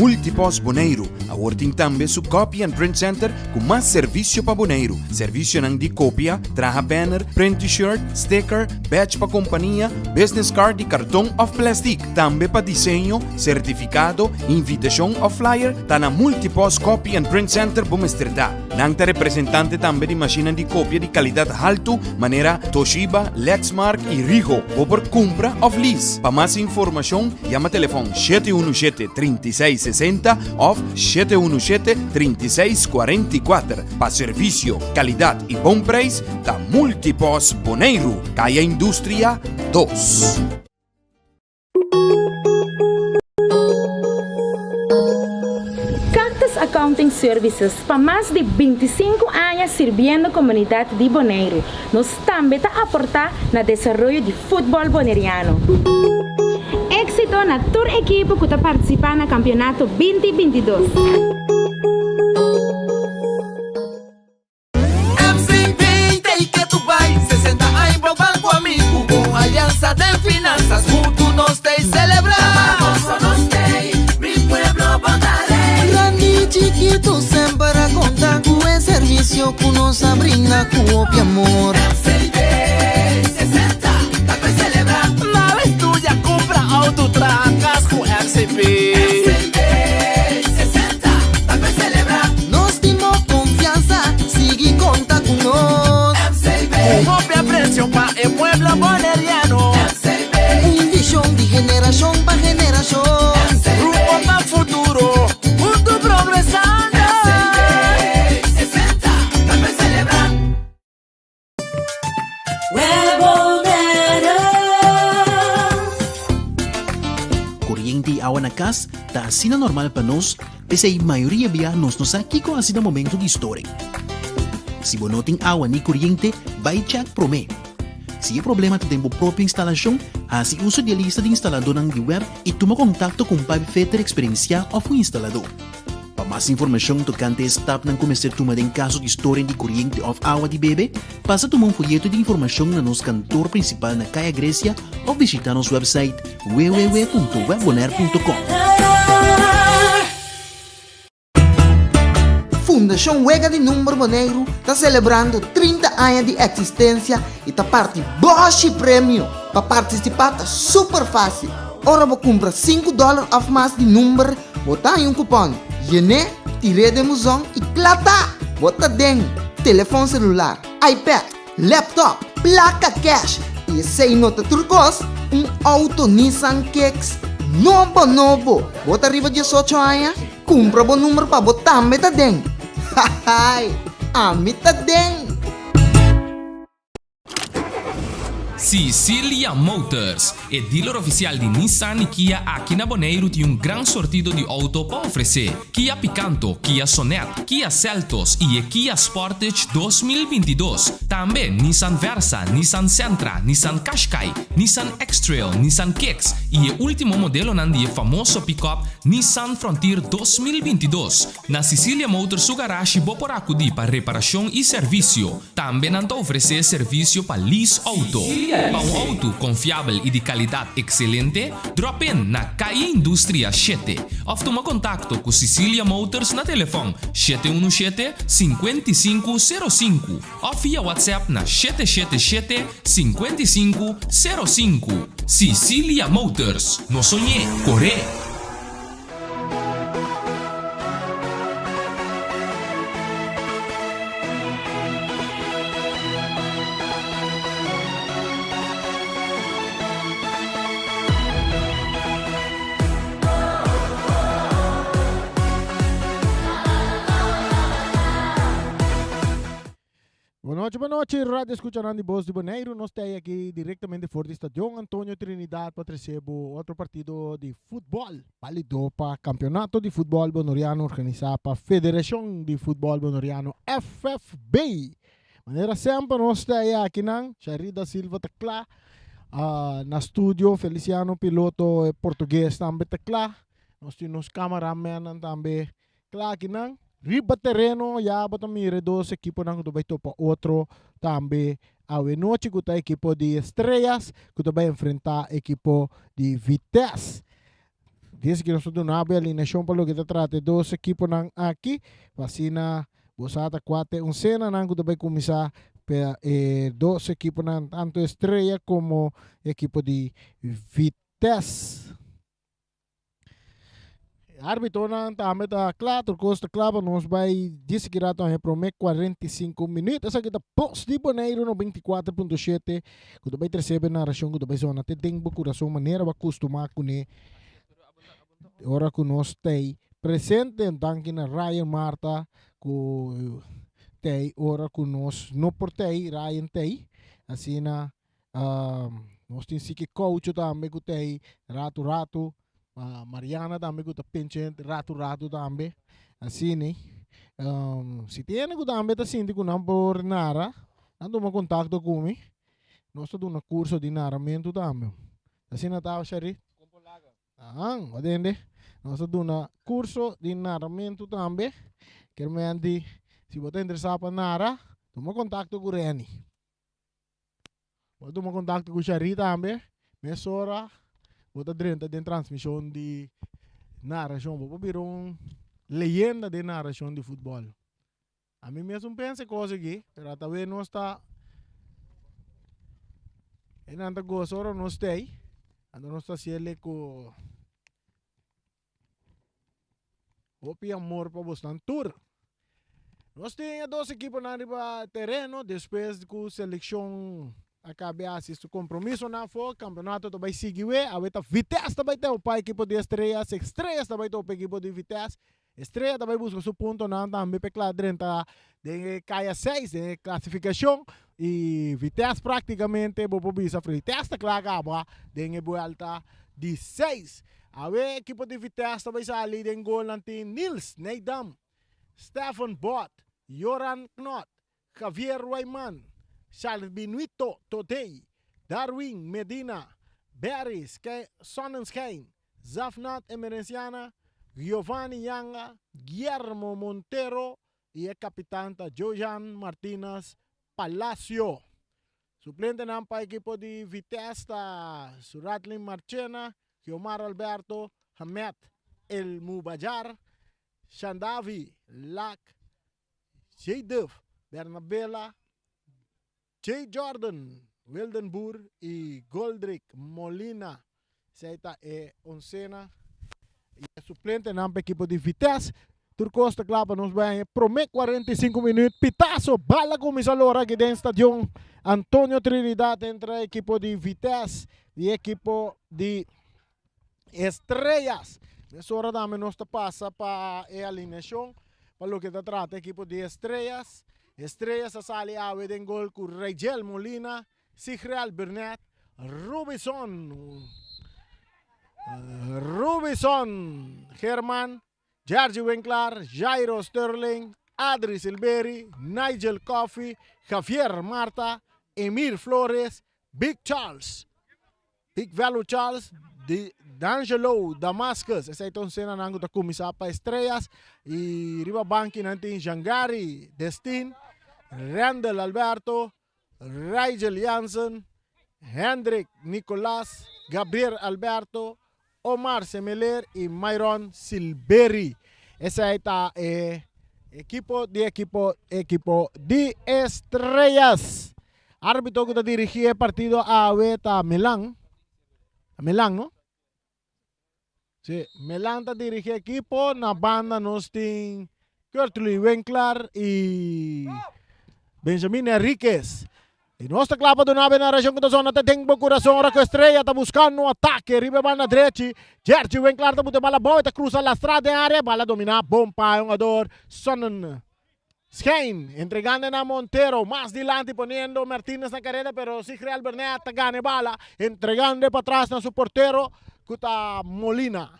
Multipos Bonaire. Awarting tambe su Copy and Print Center com mais serviço para Bonaire. Serviço nang di copia, traha banner, print t-shirt, sticker, badge pa companhia, business card e cartão of plastic. Tambe pa desenho, certificado, invitation of flyer, ta na Multipos Copy and Print Center Bumesterdad. Nang ta representante tambe di macchina di copia di qualidade alto, manera Toshiba, Lexmark e Rigo. Por compra of lease. Pa mais informação, llama telefone 717-3660 of 717-3644. Pa serviço, qualidade e bom preço, da Multipos Bonaire. Caia Indústria 2. Accounting Services para mais de 25 anos servindo a comunidade de Bonaire. Nós também está a aportar no desenvolvimento de futebol bonaireano. Éxito na tour equipe que está participando no campeonato 2022. MCP tem que tu vai 60 anos pro banco amigo com aliança de finanças junto nós tem celebrar. Nós tem mi pueblo bonare. Chiquito sempre a contar com o serviço que nos brinda com o amor. MCP 60, dá pra celebrar. Na estúdia compra auto tracas com MCP. MCP 60, dá pra celebrar. Nós temos confiança, sigue conta com nós. MCP, copia preço para o pueblo bonaireano. MCP, visão de geração para geração. Rumbo para futuro. Kuryente awa na kas, ta asina normal pa nos, pese a maioria biya nos aqui com asina momento de história. Si bonoting awa ni kuryente, vai check prome. Si problema tem po própria instalação, asi uso de lista de instalador ng di web e tuma kontakto kung pabifeter experiencia o fu instalador. Para mais informação tocante stop ng começar tuma den caso de história de kuryente of awa di bebe, passa tuma um folheto de informação na nos cantor principal na Caia Grécia ou visita nosso website www.webbonaire.com. Fundação Wega de Número Bonaire está celebrando 30 anos de existência e está parte Bosch Prêmio. Para participar está super fácil. Ora vou comprar $5 of mais de número, botar em um cupom. Yene, tire de musão e plata. Bota dentro, telefone celular, iPad, laptop, placa cash e sem nota turcos, auto Nissan Kicks novo. Bota arriba 18 anos, compra bom número para botar meta dentro. Hahay, amita dentro. Sicilia Motors, o dealer oficial de Nissan e Kia aqui na Bonaire tem gran sortido de auto para oferecer. Kia Picanto, Kia Sonet, Kia Seltos e Kia Sportage 2022. Também Nissan Versa, Nissan Sentra, Nissan Qashqai, Nissan X-Trail, Nissan Kicks e o último modelo nandi famoso pick-up Nissan Frontier 2022. Na Sicilia Motors, o garagem por acudir para reparação e serviço. Também não oferecer serviço para lease auto. Para um auto confiável e de qualidade excelente, drop in na Caia Indústria 7. Ou toma contato com Sicilia Motors na telefone 717-5505 ou via WhatsApp na 777-5505. Sicilia Motors, no sonhé, corre! Boa noite, rádio escucharán de Voz de Bonaire. Nós estamos aqui diretamente fora do estádio Antônio Trinidad para receber outro partido de futebol. Válido para campeonato de futebol bonaireano organizado para a Federação de Futebol Bonaireano FFB. Maneira sempre nós estamos aqui na Sharida Silva Tecla, na estúdio Feliciano Piloto português também Tecla. Nós temos cameraman também aqui na riba terreno, ya batamire dos equipo ng Dubai to pa otro tambe awe noche kuta equipo de Estrellas kuta ba enfrentar equipo de Vitesse. Desde que nós estamos na alineação para o que trata dos equipos aqui, vacina, bosata 4, um cena, não vai começar dos equipos, tanto Estrela como equipo de Vitesse. Árbitro também está claro, Costa Clava nos vai dizer que rato é promete 45 minutos, essa aqui está post de Bonaire no 24.7, quando vai receber narração, quando vai zona, tem coração maneira vai acostumar com ele. Ora que nós tem presente então que na Ryan Marta com tem ora que nós não portei Ryan tem assim na nós tem que coach também que tem rato Mariana também que tá penchante rato também assim né se tem que também tá sentindo que não por nada não toma contato comigo nós estamos no curso de narramento também assim na tava Shari entende? Nós estamos no curso de narramento também que realmente se você interessar para narrar toma contato com o Reni toma contato com o Shari também nessa hora você tem transmissão de narração você vira uma leyenda de narração de futebol a mim mesmo penso coisa aqui mas talvez não está e não está gostando não está aí não está sendo com Opi amor para bastante tour. Nós temos duas equipes na terreno, depois que a seleção acabe assistir o compromisso na o campeonato vai seguir, a Vitesse também tem o equipe de Estrelas também tem o equipe de Vitesse, Estrela também busca seu ponto também para a de caia 6 de classificação e Vitesse praticamente vou bisa Vitesse está acaba de volta de 6. A equipe de Vitesse também sali den gol nanti Nils Neidam, Stefan Bott, Joran Knot, Javier Wayman, Salvinuito Totei, Darwin Medina, Beris Sonnenschein, Zafnat Emerenciana, Giovanni Yanga, Guillermo Montero e a capitanta Jojan Martinez Palacio. Suplente ng equipo de Vitesse Suratlin Marchena, Omar Alberto, Hamet El Mubajar, Shandavi, Lak, Jadef, Bernabella, J. Jordan, Wildenburg e Goldrick Molina. Essa é a oncena e a suplente ng equipo de Vitesse. Turcosta Clapa nos vai promete 45 minutos. Pitazo, bala começa a hora aqui dentro do estádio Antonio Trinidad entre a equipo de Vitesse e a equipo de Estrellas. Nessa hora também nós passa para a alineação para o que trata a equipo de Estrellas. Estrellas sali a den gol com Rigel Molina, Sigreal Burnett, Rubison Herman, George Winkler, Jairo Sterling, Adri Silveri, Nigel Coffey, Javier Marta, Emir Flores, Big Velo Charles, D'Angelo Damascus. Essa é a cena nango da comissão para Estrellas e riba banki nanti Jangari Destin, Randall Alberto, Rigel Jansen, Hendrik Nicolas, Gabriel Alberto, Omar Semeler e Myron Silveri. Essa é a equipo de Estrellas. Árbitro que dirige o partido a Melang, no? Sí, Melang dirige equipo na banda nos tem Kurtley Winkler e Benjamin Enriquez. E nossa clapa do nave na região da zona tem bom coração ora com a Estrela tá buscando um ataque riba na direita. George Winkler tá botando bola boa, tá cruza a estrada em área, bola dominar, bom para jogador Sonnenschein, entregando na Montero, mais dilante poniendo Martínez na carreira, pero Sigreal Burnett gana bala, entregando para trás na su portero, kuta Molina,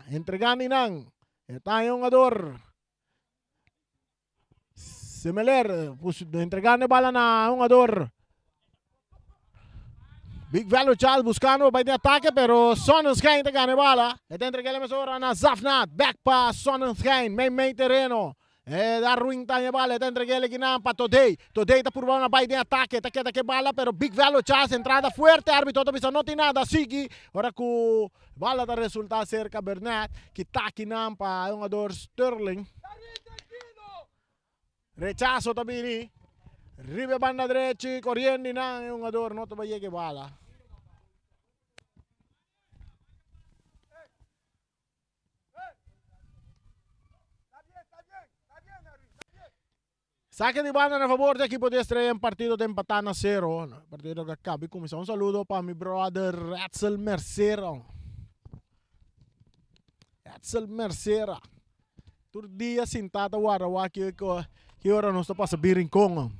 entregando nang, tá jogador Semeler, entregando bala na jogador Big Velo Charles buscando vai de ataque, pero Sonnenschein te gana bala, entregando a mesura na Zafnat, back pass Sonnenschein, meio terreno. Darwin tanya bala, está entregando aqui para Today. Today está por uma baile de ataque, está que bala, pero big value chance, entrada fuerte, árbitro também não tem nada, sigue. Ora que bala da resultado cerca Bernat, que está aqui para um jogador Sterling. Rechazo também, ribe banda direita, correndo na um jogador, não vai chegar bala. Saque de banda a favor da equipo de Estrella en partido de empatar a 0. Partido que acaba y comenzó. Un saludo para mi brother Etzel Mercera. Etzel Mercera. Tur dia sin tata warawa que ahora nos está pasando birincón.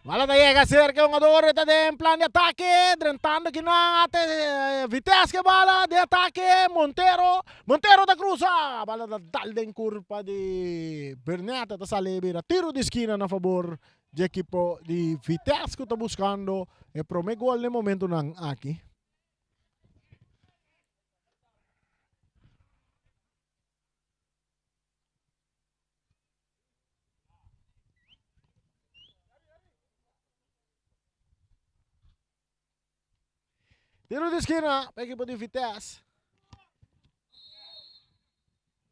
Bala da llega cerca un jogador está en plan de ataque, drentando que no ate Vitesse que bala de ataque, Montero da cruza, bala da dalde en curva de Bernat, está sale vira tiro de esquina a favor del equipo de Vitesse que está buscando el primer gol de momento aquí. Tiro de esquina, equipo de Vitesse.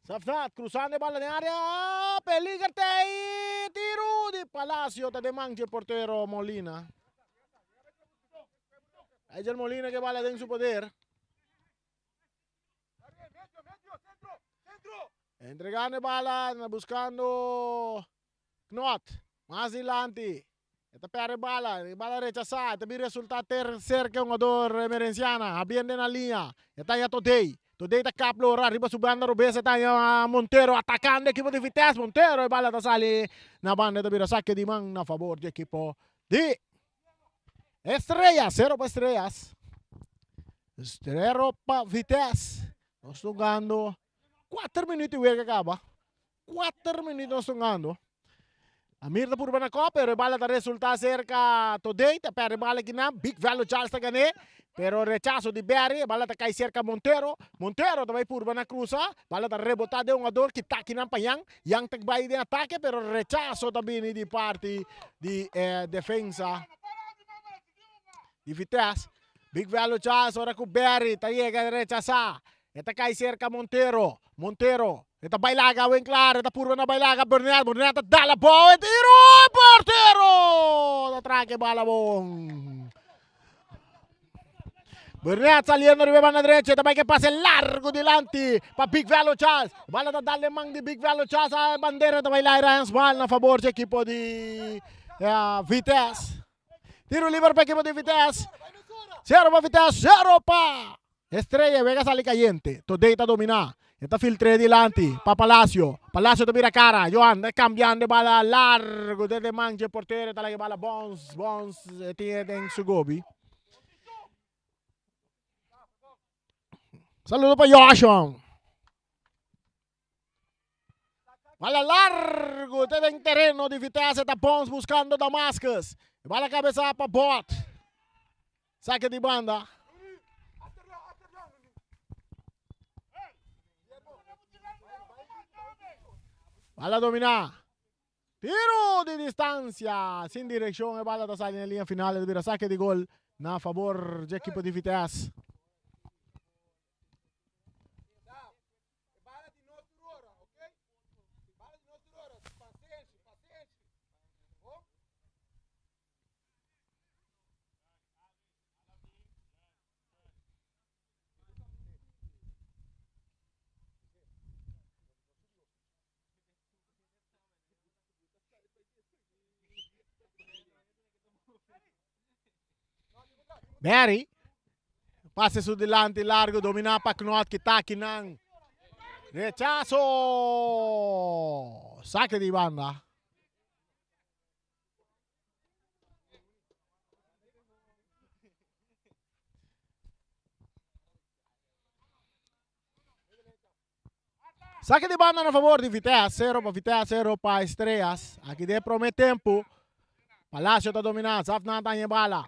Safnat, cruzando de bala de área, peligra ahí, tiro de Palacio, te demanja el portero Molina. Ahí es el Molina que bala en su poder. Entregando bala, buscando Knot, más adelante. Esta perde bala rechazada, este vi resultado cerca un jugador emergenciana, abriendo en la línea. Está ya Today está caplo, arriba su banda, Robesa está ya Montero atacando el equipo de Vitesse, Montero y bala sale en la banda de saque de man a favor del equipo de Estrellas, 0 para Estrellas. 0 para Vitesse. Nos están jugando 4 minutos y que acaba. 4 minutos nos están jugando. Amir da purba na ko, pero bala da resulta cerca Today, pero bala gina, big value Charles ta gane, pero rechazo de Barry, bala ta kay cerca Montero também purba na cruza, bala da rebota de un jogador que tá aqui na payang, yang tagbay de ataque, pero rechazo também de parte de defensa de Vitesse. Big value Charles, ora com Barry, ta llega rechaza, eta kay cerca Montero, esta bailaga, bem claro, esta purba na bailaga, Bernat dá la bola, tiro, portero! Da traque, bala bom. Bernat saliendo de banda derecha, também que pase largo delante para Big Value Charles. Bala da darle mang de Big Value Charles, a bandeira da bailaga, handsball na favor do equipo de Vitesse. Tiro livre para equipo de Vitesse. 0 para Vitesse, 0 para Estrella, Vega sale caliente, Today está dominando. Está filtre delante para Palacio te mira cara, Johan cambiando de bala largo desde manche el portero, está la bala Bones tiene en su gobi. Saludo para Joshua. Bala largo desde el terreno de Vitesse, está Bones buscando Damascus. Bala cabeza para Bot. Saque de banda. Bala dominar. Tiro de distancia. Sin dirección. El bala está saliendo en línea final. De saque de gol. A favor del equipo de Vitesse. Barry, pase su delante largo, domina para Knot que está aquí. Rechazo, saque de banda. Saque de banda a favor de Vitesse, 0 para Vitesse, 0 para Estrellas. Aqui de promete tempo. Palacio está dominando, Safna está em bala.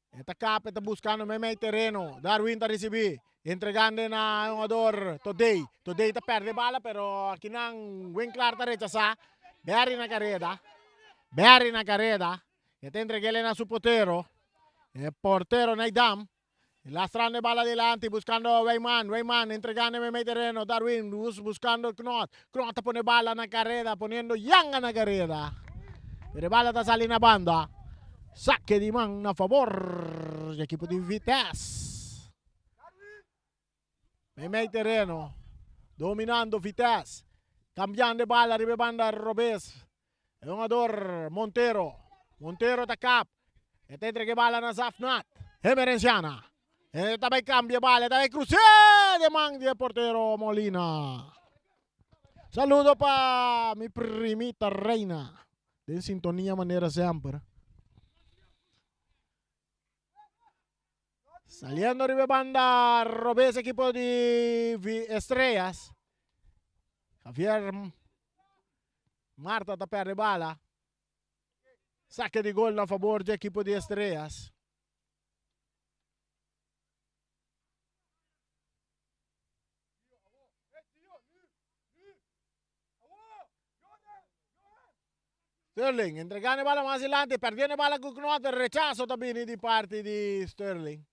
Esta capa está buscando meio terreno. Darwin está recibir. Entregando na jogador Today está perde bala, pero aqui não bem claro está rechazar. Berry na carrera. Berry na carrera. E te entreguele na su portero. El portero na idam. Lastrando bala adelante, buscando Weyman. Weyman entregando en medio terreno. Darwin buscando Knot. Knot pone bala na carrera, poniendo Yang na carrera. Pero bala ta sali na banda. Saque di mano a favor del equipo di Vitesse. En medio terreno. Dominando Vitesse. Cambiando bala, arriba banda Robes. El jugador Montero. Montero ta cap. E te entregue bala na Zafnat. Emerenciana. E também cambia bala, também crucé de mão de portero Molina. Saludo para mi primita reina. De sintonia maneira sempre. Saliendo arriba banda Robes, equipo de Estrellas. Javier Marta ta perde bala. Saque de gol a favor do equipo de Estrellas. Sterling entregando bala más adelante, perdiendo bala con Knot, rechazo también di parte di Sterling.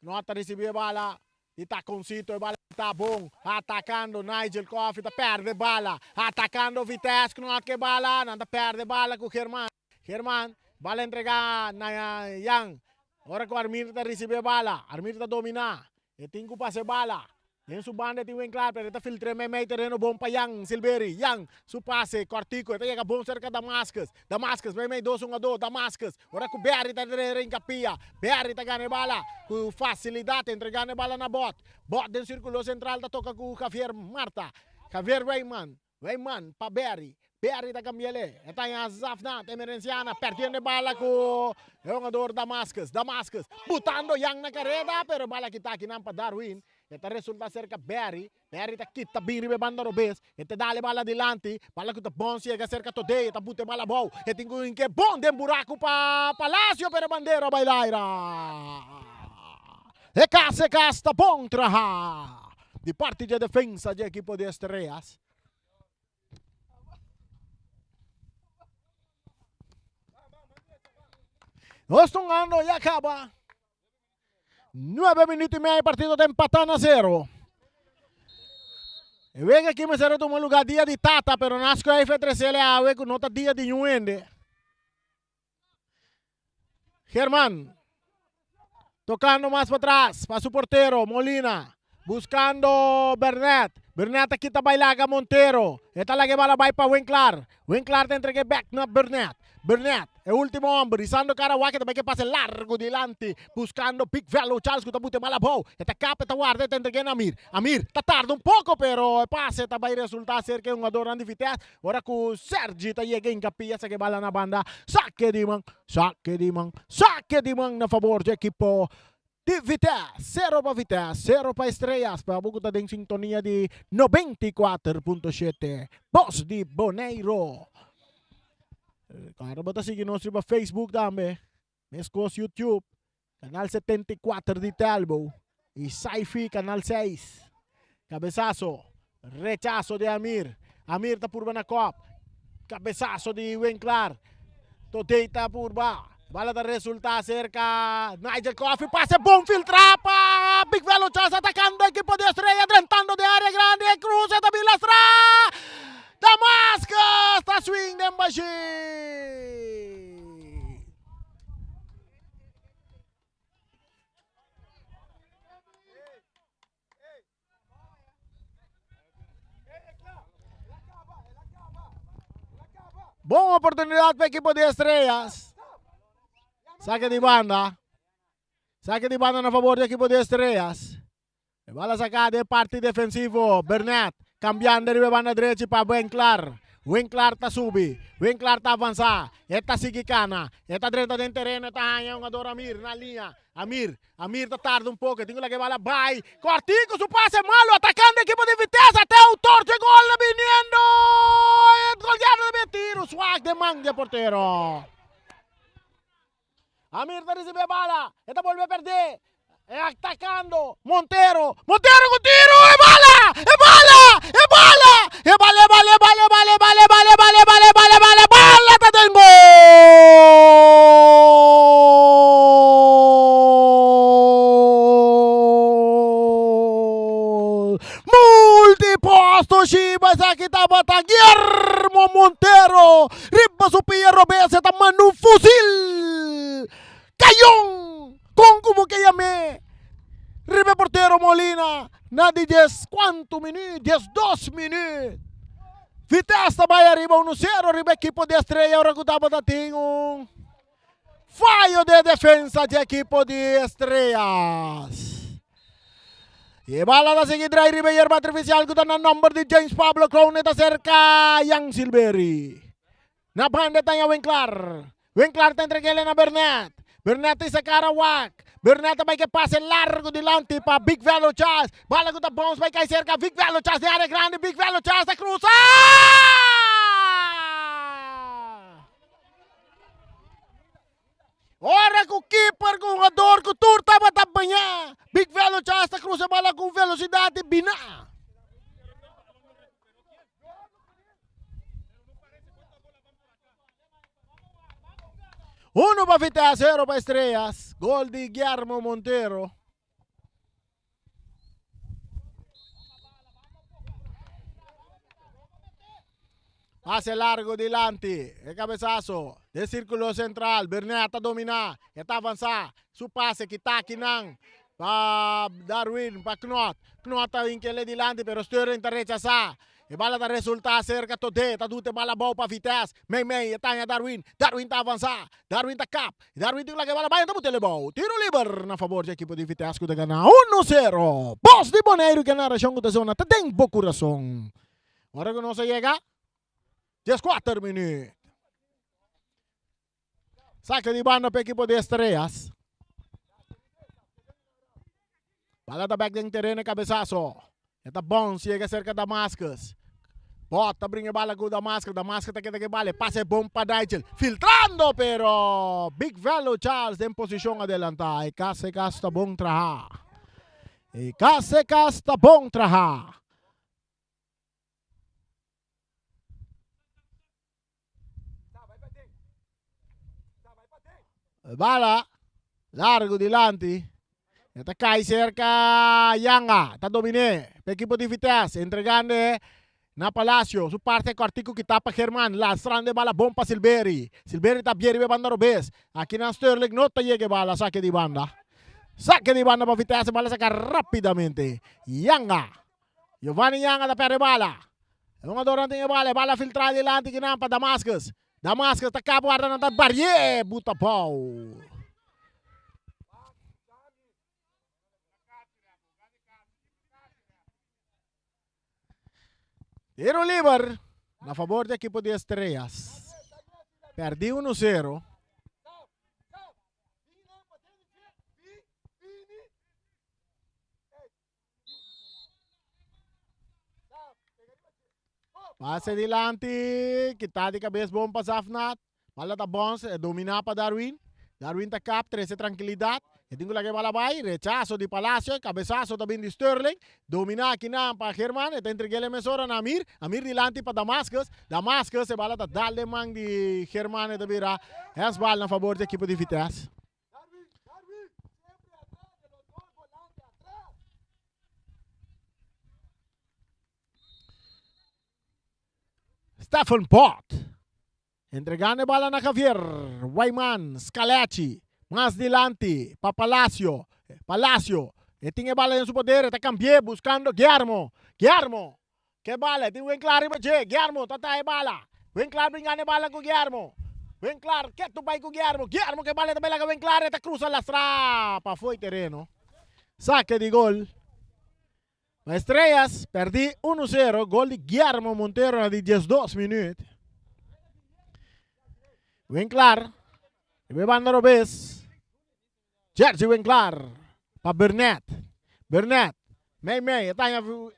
Knot recibe bala di tacconcito e bala tá bom, atacando Nigel Coffey, perde bala, atacando Vitesse, Knot che bala, non perde bala con Germán. Germán, bala entrega na Yang. Ora con Armirta recibe bala, Armirta domina, e tingu pase bala. En su banda tiene claro, pero está filtre meio terreno bom para Yang Silveri. Yang, su pase, cortico, está llega bom cerca Damascus. Damascus, meio 2-1-2, Damascus. Ora com Berry está em capia. Berry está ganhando bala, com facilidade, entregando bala na bot. Bot dentro círculo central, está toca com Javier Marta. Javier Weyman, Weyman para Berry. Berry está cambiando. Está em Zafnat, emergenciana, perdendo bala com o jogador Damascus. Damascus, botando Yang na carreira, pero bala que está aqui não para Darwin. Esta resulta cerca Berry. Berry ta kita biri be banda Robes. Ete dale bala adelante. Bala que ta bom chega cerca today. Eta bute bala bom. E tingo em que bom dem buraco pa Palacio pero bandeira bailaira. E casa casta bom traha. De parte de defesa de equipo de Estrellas. Ostongando e acaba. 9 minutos y medio, partido de empatando a 0. E vem aqui, mas era tomar lugar dia de Tata, pero nasco a F3L a ver com nota dia de Nuende. Germán, tocando mais para trás, para su portero, Molina, buscando Bernat. Bernat aqui tá bailaga Montero. Esta la que bala vai para Winklar. Winklar te entregue back na Bernat. Bernat, el último hombre, izando Karawa, que também que pase largo delante, buscando Big Velo, Charles, que tabute malabou. Esta capa, esta guarda, te entregue na Amir. Amir, tá tarde um pouco, pero passe, tá vai resultar ser que um adorante de Vitesse. Ora com o Sergi, tá chega em capia, essa que bala na banda. Saque de mão, saque de mão, saque de mão na favor do equipo de Vitesse. 0 para Vitesse, 0 para Estrellas. Para Bogotá em sintonia de 94.7. Voz de Boneiro. Claro, bota seguir nós no Facebook também, Mescos YouTube, canal 74 de Talbo e Saifi, canal 6. Cabeçazo, rechazo de Amir. Amir tá por na Cop. Cabeçazo de Winklar. Totei tá por ba. Bala da resulta cerca. Nigel Coffey, passe bom, filtrar para Big Velo Charles atacando a equipo de Estrella, entrando de área grande, cruza da Bilastra. Damascus está swing de embaixo. Boa oportunidade para a equipe de Estrellas. Saque de banda. Saque de banda a favor da equipe de Estrellas. Bala sacada de parte defensivo. Bernat. Cambiando de banda direita para Winklar. Winklar tá subi. Winklar tá avançar. Eta sigicana. Eta direita dentro terreno. Eta hanya um ador Amir na linha. Amir tá tarde um pouco. Tem que lá bala vai. Cortico, su passe malo. Atacando a equipe de Vitesse. Até o torce gol viniendo. Goleado de tiro. Swag de mão de portero. Amir tá recebe bala. Eta volve a perder. Atacando Montero con tiro, ¡es bala! E vale, balla tengo! Multiposto Shiba sa kita bata Guillermo Montero. Riba su Pierro Bese taman un fusil. Kayong kung kumukayame. Ribe portero Molina. Na di 10 quanto minuto? 2 minutos. Vitesse vai arriba 1-0. Ribe equipo de Estrella. Ora que tava dating fallo de defensa de equipo de Estrellas. E bala da seguir drive ribe yerba artificial ko na number di James Pablo Crown neta cerca Yang Silveri. Na banda tayo Winklar. Winklar ta entregele na Bernat. Bernat sa Karawak. Bernat vai que pase largo dilante pa Big Velo Chas. Bala ko ta bounce vai kay cerca Big Velo Chas de área grande. Big Velo Chas ta cruza. Ora com o keeper, com o jogador, com o turta, batapa niya. Big Velo Chas ta cruza bala com velocidade bina. Uno para Vitesse, 0 para Estrellas. Gol de Guillermo Montero. Pase largo delante, el cabezazo del círculo central, Bernat domina, está avanzar, su pase kita kinang pa Darwin, pa Knot, Knot vinkele delante pero Sterling ta rechazar, e bala ta resulta cerca tode, ta dute bala bau pa Vitesse, Mei, tanya Darwin, Darwin ta avanzar, Darwin ta cap, Darwin tingla que bala bayan ta butele bau, tiro liber na favor de equipo de Vitesse que gana 1-0, Boss de Bonaire que na região da zona, ta tem bo coração, ahora que no se llega, 4 minutos. Saque de banda para o equipo de Estrellas. Bala da back ng terreno, cabeçazo. Esta bom, chega cerca da Damascus. Bota, brinca bala com Damascus. Damascus tá que bala. Passe bom para Daichel. Filtrando, pero Big Velo Charles em posição adelantada. E case está bom traha. E case está bom traha. Bala, largo delante. Está cai cerca Yanga, está domine. Para equipo de Vitesse, entregando na Palacio. Su parte cortico que tapa Germán. Lastrando bala bom para Silveri. Silveri está bien de banda robes. Aquí na Sterling no te llegue bala, saque de banda. Saque de banda para Vitesse, bala saca rápidamente. Yanga. Giovanni Yanga da perde bala. Un adorante de bala filtrada delante que não para Damascus. Damascus está cá guardando da barriere, buta pau. Tiro livre na favor do equipo de Estrellas. Perdi 1-0. Pase delante, kita de cabeça bom para Zafnat. Bala tá bom, domina para Darwin. Darwin tá cap, 13 tranquilidade. E tengo la que bala vai, rechazo de Palacio, cabezazo também de Sterling. Domina aqui na para Germán, está entreguele mesora na Amir. Amir delante para Damascus. Damascus, se bala tá dale mang de Germán da vira. Es bala na favor do equipo de Vitesse. Stefan Pot. Entregando bala na Javier. Wayman, Scalacci. Más delante. Pa Palacio. Palacio. E tinha bala em seu poder. Está cambiando. Buscando Guillermo. Guillermo. Que bala. Tem Winklar e Guillermo. Tatay bala. Winklar brincando bala com Guillermo. Winklar. Que tu vai com Guillermo. Guillermo que bala também lá com Winklar. Está cruza la strapa. Foi terreno. Saque de gol. Estrellas, perdí 1-0, gol de Guillermo Montero na 12 minutos. Winklar, bebando robes. Jersey Winklar, para Bernat. Bernat, Mei, está en el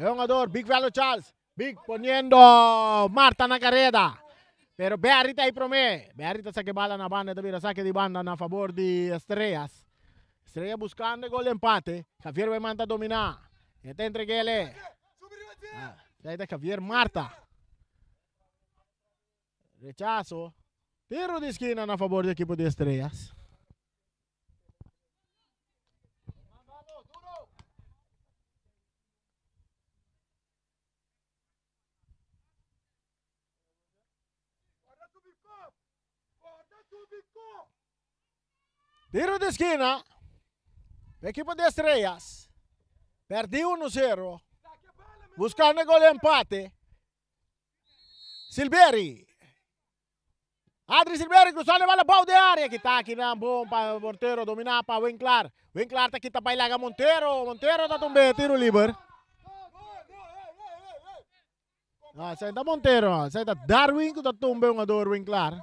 jugador, Big Velo Charles. Big poniendo Marta na carrera. Pero Bearita ahí promé. Bearita saque bala na banda, también saque de banda na favor de Estrellas. Estrellas buscando gol de empate. Javier Weyman está dominar. Está entreguele. Saída Javier Marta. Rechazo. Tiro de esquina a favor do equipo de Estrellas. Tiro de esquina. Equipo de Estrellas. Perdí 1-0. Buscando el gol de empate. Silveri. Adri Silveri cruzando a bola balde área. Que está aqui na bom para Monteiro dominar para Winklar. Winklar está aqui para ilaga Monteiro. Monteiro está também tiro livre. Sai da Monteiro. Sai da Darwin que está também um ador Winklar.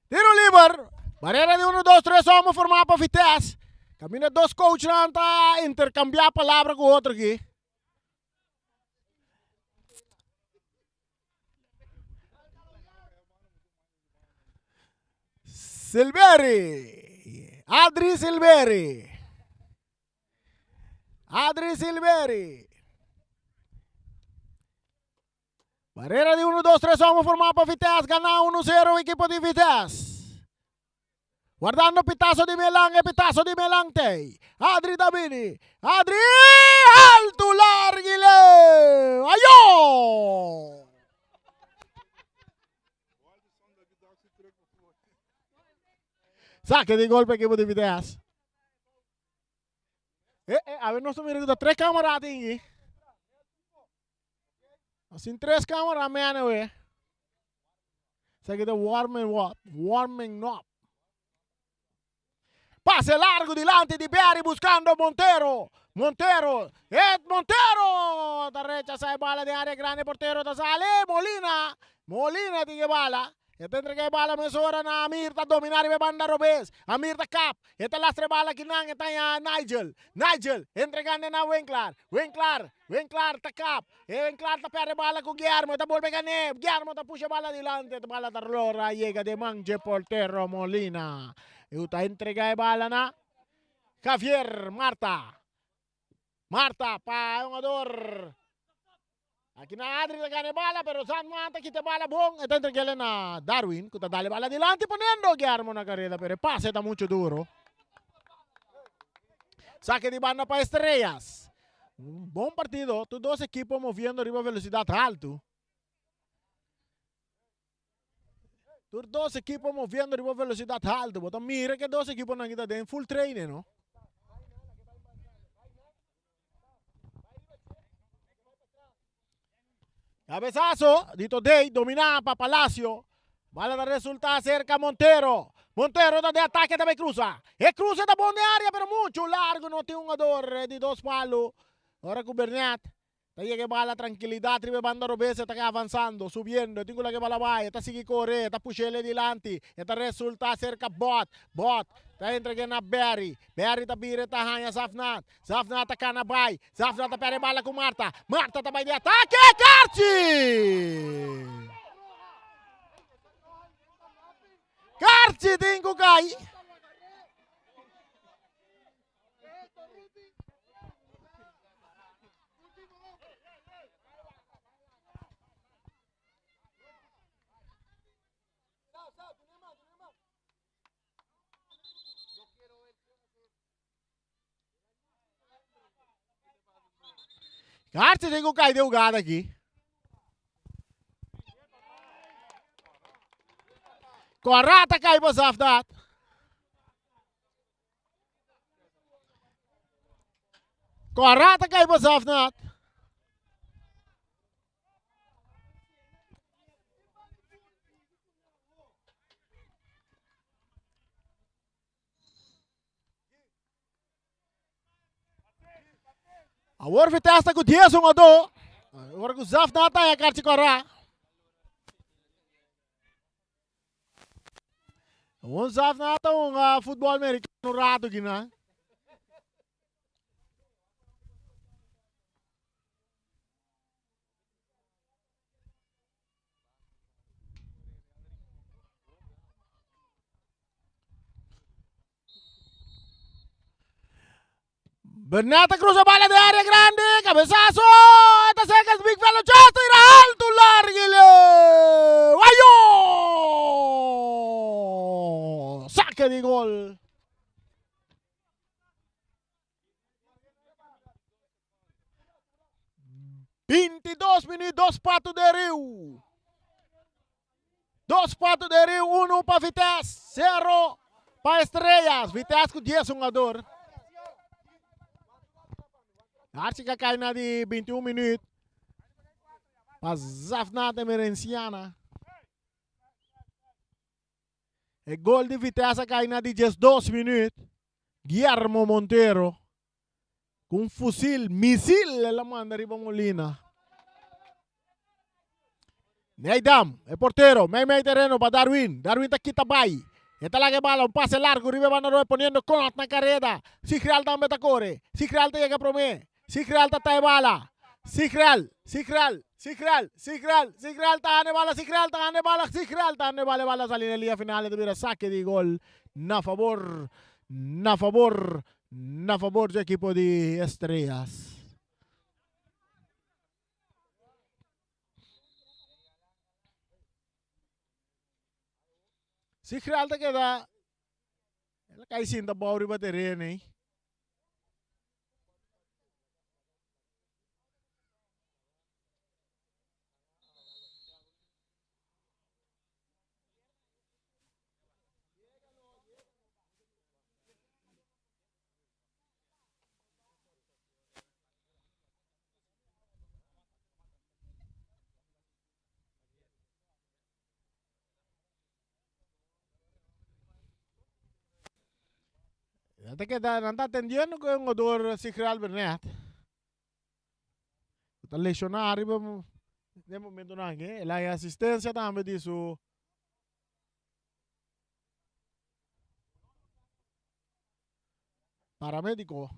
Tiro livre. Barreira de 1, 2, 3 homens formar para Vitesse. Caminha 2 coaches para intercambiar palavra com o outro aqui. Silveri. Adri Silveri. Adri Silveri. Barreira de 1, 2, 3 homens formar para Vitesse. Ganhar 1-0 equipo de Vitesse. Guardando Pitazo di Melang e Pitazo di Melante. Adri Davini. Adri alto larghile. Aio! Saque di gol per equipo di Vitesse. Avendo subito da 3 camarati aqui. Assim 3 câmeras mano, ué. Isso aqui é warming up. Passe largo delante di Berry buscando Montero. Montero. Montero. Derecha sai bala de área grande portero da sale. Molina. Molina tiene bala. Esta entrega bala mesora na Amir ta dominar e banda Robes. Amir ta cap. Esta lastre bala kinang esta ya Nigel. Nigel entregando na Winklar. Winklar ta cap. Winklar ta perde bala con Guillermo. Ta vuelve gane. Guillermo ta puxa bala delante. Ta bala ta Rora. Llega de mange portero Molina. Uta entrega bala na Javier Marta. Marta pa jogador. Aqui na Adri da gane bala, pero San Manta quita bala bom. Esta entrega na Darwin, que dale bala delante ponendo Guillermo na carrera, pero pase está muito duro. Saque de banda para Estrellas. Un bom partido, tus dos equipos moviendo arriba velocidad alto. Tus dos equipos moviendo arriba velocidad alto. Bota mira que dos equipos não estão em full training, não? Cabezazo, Dito Day, dominada para Palacio. Bala de resultado cerca Montero. Montero de ataque também cruza. Cruza da boa área, pero muito largo. Não tem um jogador de 2 palos. Agora com o Bernat. Está que bala tranquilidad, tribe banda Robes, está avanzando, subiendo, tengo la que bala vai, está sigue correr, está puxando delante, está resulta cerca Bot, está entregando a Berry está bira, está hanya Safnat está cana vai, Safnat está perde bala com Marta está vai de ataque, Carci tem que cair. Carci tem que cair de jogada aqui. Corrata cai para Safnat. Corrata cai para Safnat. Agora vi testa com 10 a 2. Agora com Safnat é Carci corra. Um Safnat é futebol americano rato aqui, né? Bernata cruza bala de área grande, cabezazo, esta cerca es Big Felo Chasta, irá alto, larguile, ¡Wayo! Saque de gol. $22 minutos, 2 patos de Rio. 2 patos de Rio, 1 para Vitesse, 0 para Estrellas. Vitesse com 10 jogador. Acho que cai na de 21 minutos. Para Zafnata Merenciana. O gol de Vitesse cai na de 12 minutos. Guillermo Monteiro. Com fuzil, misil, ela manda arriba Molina. Neidam, é porteiro, meio terreno para Darwin. Darwin tá aqui também. Esta lá que bala, pase largo, Ribe Banaro poniendo contra na carrera. Sigreal também tá corre. Sigreal tá chega para mim. Sigreal tá tá bala. Sigreal tá ane bala, Sigreal tá ane bala, salir en linha final de vira saque de gol na favor do equipo de Estrellas. Sigreal tá queda. Ela cai sim da bola riba terreno, hein? Até que não está atendendo com o jogador Sigreal Bernet. Está lesionado, de momento não é. Ela é assistência também disso. Paramédico.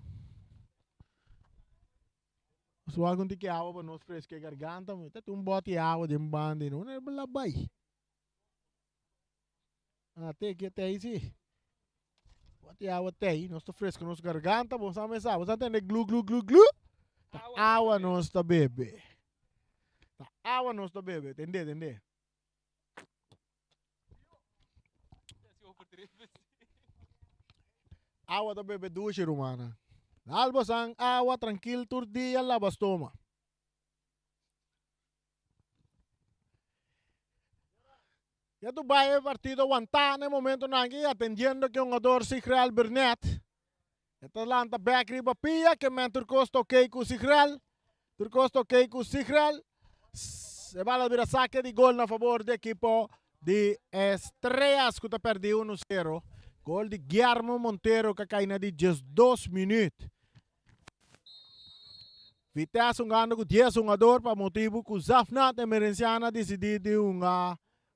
Se algum tipo de água para nós frescar a garganta, tem um bote de água de um bando, não é para vai. Até que até aí sim. Bote água até aí, nós estamos frescos, nossa garganta, vamos começar. Vamos entender glu. Água nós está bebe. Água nós está bebe, entender. Água está bebe duche rumana. Albosang água tranquilo tur dia la bastoma. Ya tu vai partido aguantar no momento nangi atendiendo que un jogador Sigreal Bernet. Esta lanta back riba pia que men turcosto ok com Sigreal. Se va a virar saque de gol na favor do equipo de Estrellas que está perdido 1-0. Gol de Guillermo Monteiro que cai na de 12 minutos. Vitesse ganhando com 10 jogadores para motivo que o Zafnat Emerenciana decidiu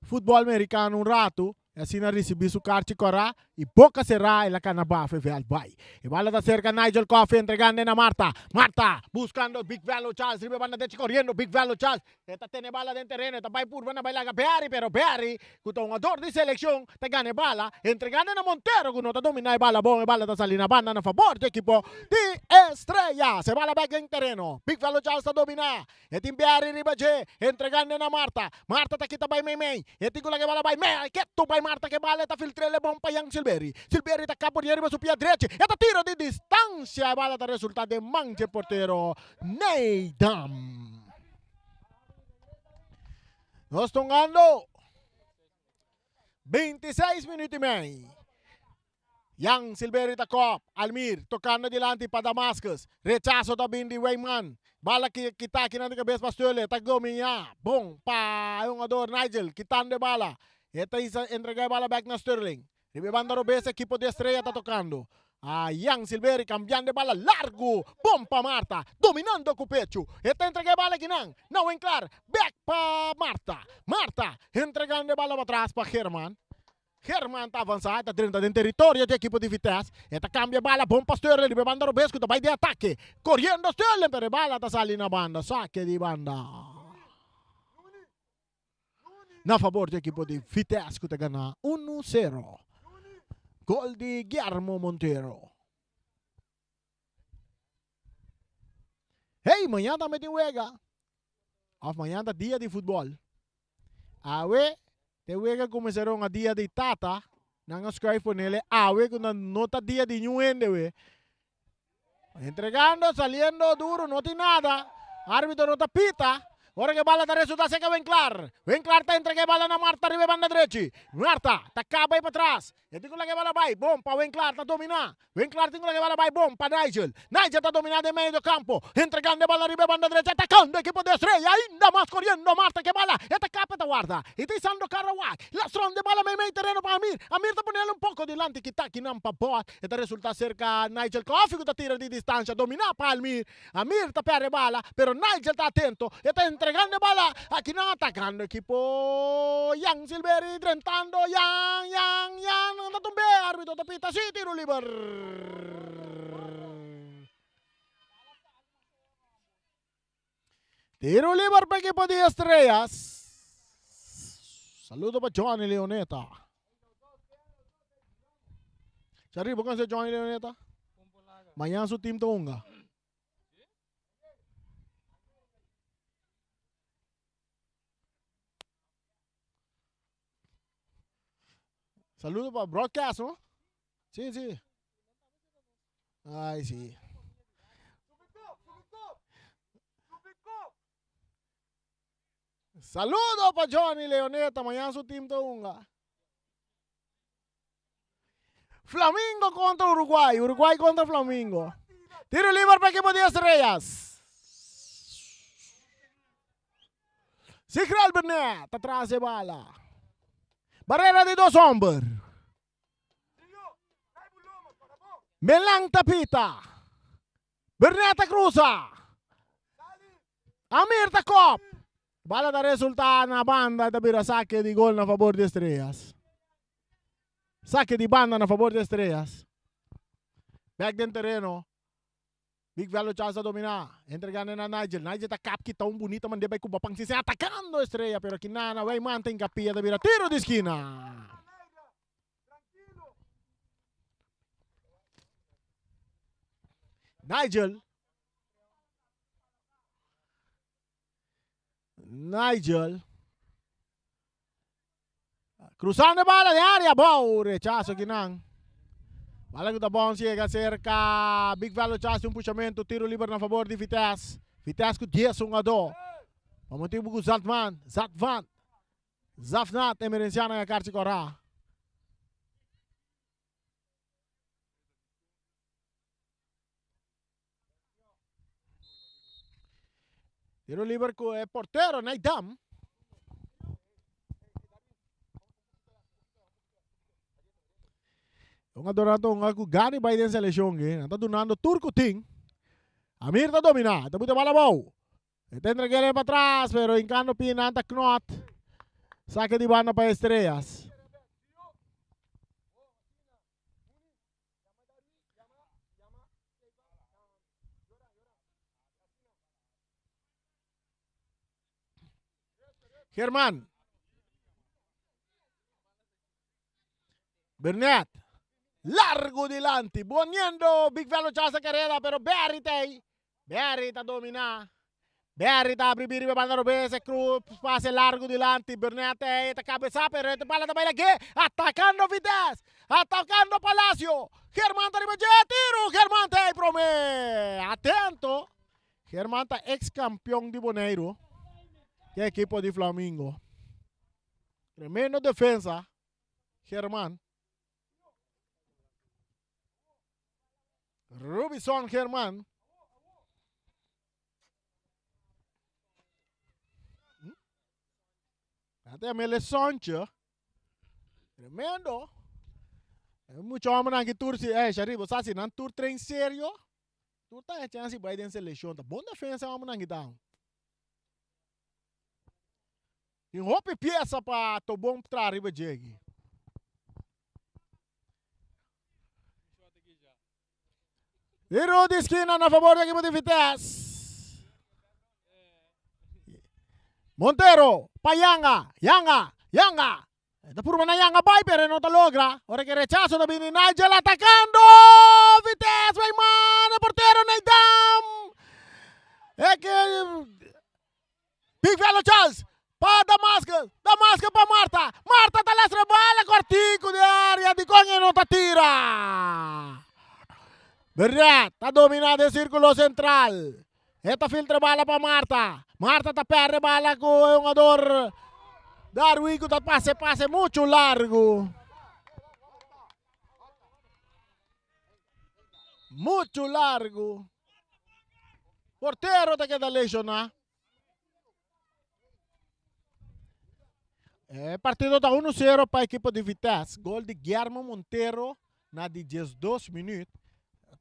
futebol americano um rato, assim na recebi su carta corá e boca será ela canabá fevel vai. E bala da cerca Nigel Coffey entregando na Marta. Marta buscando Big Velo Charles, ribe banda de correndo Big Velo Charles. Esta tiene bala dentro terreno, esta vai por banda bailaga Perry, pero Perry, com um ador de seleção, te gane bala, entregando na Monteiro, que não tá dominar bala bom, e bala da salina banda na favor do equipo de Estrella. Se bala back em terreno. Big Velo Charles tá dominar. E tem Perry riba G, entregando na Marta. Marta tá aqui também mei. E tem que bala vai mei, que tu vai Marta que bala tá filtrele bom para Yang Silveri. Silveri tá cá por arriba su pia direita. Esta tiro de distância, a bala tá resultado de manche porteiro Neidam. Nós estamos ganhando 26 minutos e meio. Yang Silveri tá cop. Almir tocando adiante para Damascus. Rechazo também de Wayman. Bala que tá aqui na cabeça para Stole. Tá dominar. Bom para o jogador Nigel. Quitando bala. Esta entrega a bala back na Sterling. Ribebando Robes, equipo de Estrella está tocando. A Yang Silveri cambiando de bala largo. Bom para Marta. Dominando com o pecho. Esta entrega a bala aqui não em claro. Back para Marta. Marta entregando de bala para trás para Herman. Herman está avançado, está dentro do território do equipo de Vitesse. Esta cambia a bala, bom para Sterling. Ribebando Robes, que vai de ataque. Correndo Sterling, pero a bala está salindo na banda. Saque de banda. Na favor do equipo de Vitesse que ganha 1-0. Gol de Guillermo Monteiro. Hey, mañana también juega. Of mañana dia de fútbol. Awe, te juega comenzaron a dia de tata. Nang scribe por nele. Awe, con una nota dia de ñuende, we. Entregando, saliendo duro, no tiene nada. Árbitro no te pita. Ahora que bala está resulta seca Winklar. Winklar te entrega bala na Marta arriba banda derecha. Marta, te acaba para atrás. E tengo la que bala vai, bom para Winklar, está dominar. Winklar tengo la que bala vai, bom para Nigel. Nigel está dominando en medio campo. Entregando bala arriba banda derecha, atacando equipo de estrella. Ainda más corriendo Marta que bala. Esta capa te guarda. Y te usando Karawak. La strong de bala me mete terreno para Amir. Amir está poniendo un poco delante. Kita kinampa bot. Esta resulta cerca Nigel. Coffee que tira de distancia. Domina para Amir. Amir está perde bala. Pero Nigel está atento. Está entregando bala. Aquí no atacando equipo. Yang Silveri drentando. Yang. Anda tumbe. Árbitro te pita. Sí, tiro liber. Tiro liber para equipo de estrellas. Saludo para Johnny Leoneta. Charly, ¿por qué no Johnny Leoneta? Mañana su team Tonga. Saludo para broadcast, ¿no? Sí, sí. Ay, sí. Saludo para Johnny Leoneta, mañana su team Tonga. Flamingo contra Uruguay, Uruguay contra Flamingo. Tiro libre para equipo de estrellas. Sigral Burnett, atrás de bala. Barrera de 2 hombres. Melang tapita. Burnett cruza. Amir Takop. Bala da resulta na banda da bira saque de gol na favor de estrellas. Saque de banda na favor de estrellas. Back den terreno. Big Velo chance a dominar. Entregando na Nigel. Nigel tá cap que tão bonita, mas debay kubapang si atacando a estrella. Pero kinana way mantém capilla da bira. Tiro de esquina. Nigel. Cruzando bala de área. Bow. Rechazo kinang. Bala que tá bom, chega cerca. Big Velo chance um puxamento. Tiro livre na favor de Vitesse. Vitesse com 10-1-2. Vamos ter o Zafnat. Emerenciana na Carti Corá. Tiro livre com o porteiro, Naidam. Ang adorado nga ko gani Biden seleção que está donando turco ting. Amir está domina, está buta balabaw. Está entregando para atrás, pero encano pinanta knot. Saque de banda para estrellas. Germán. Burnett. Largo delante, poniendo Big Velo chance carrera, pero Berry está domina. Berry está abrir a banda robese, cruz, pase largo delante, Burnett está cabeza, pero esta bala também aqui, atacando Vitesse, atacando Palacio. Germán está arriba, tiro, Germán está promé. Atento. Germán está ex-campeão de Boneiro, que é equipo de Flamingo. Tremendo defensa, Germán. Rubison Germán. Até Mele Soncha. Tremendo. Mucho homem aqui tour se Charly, você assim não tour trein sério. Tour tá chance vai dentro seleção, tá bom defesa homem aqui down. E roupa peça para to bom para arriba jegue. Tiro de esquina na favor do equipo de Vitesse. Montero, pa Yanga. Da puro na Yanga vai, pero não te logra. Ora que rechazo da Bini Nigel atacando. Vitesse, vai mano, portero Neidam. É que... Big Velo Charles. Para Damasco para Marta. Marta está lá, bola, cortico de área. De Conha não tá tira. Berriat, está dominado el círculo central. Esta filtra bala para Marta. Marta está perde bala com o jogador Darwin, que está pase muito largo. Muito largo. Porteiro te queda lesionado. Partido está 1-0 para a equipe de Vitesse. Gol de Guillermo Monteiro na de 12 minutos.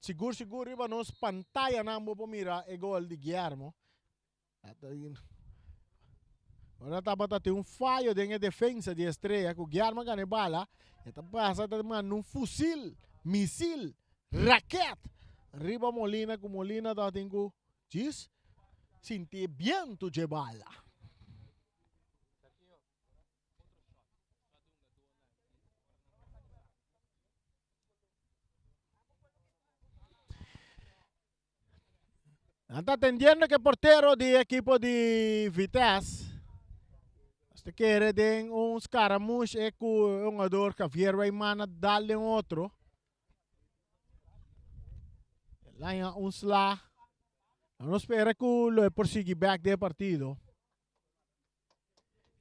Seguro, iba nos pantalla na mo mira e gol de Guillermo. Agora tá batendo um falho de defesa de Estrela, que o Guillermo ganha bala. Está passando num fuzil, misil, raquete. Arriba Molina, com Molina tá tendo diz, sentir viento de bala. Está atendendo que portero do equipo de Vitesse. Você quer ter uns caramush e com um jogador que vier e mana dar-lhe outro. Lá há uns lá. Não espera que o persigue back do partido.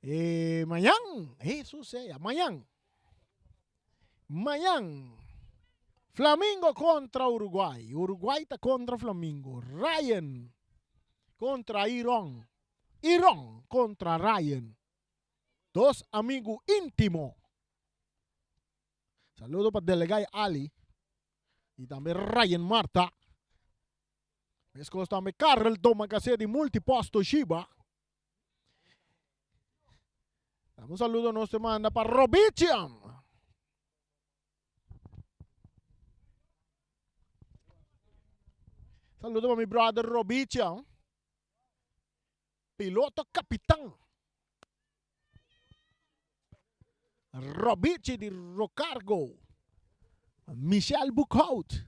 E amanhã, isso sei, amanhã. Flamengo contra Uruguai. Uruguai está contra Flamengo. Ryan contra Iron. Iron contra Ryan. Dos amigos íntimos. Saludo para delegado Ali. E também Ryan Marta. Escola também Carlton Macacé de Multiposto Shiba. Un saludo nos manda para Robician. Saludo para mi brother Robician. Piloto capitán. Robici di Rocargo. Michel Buchhout.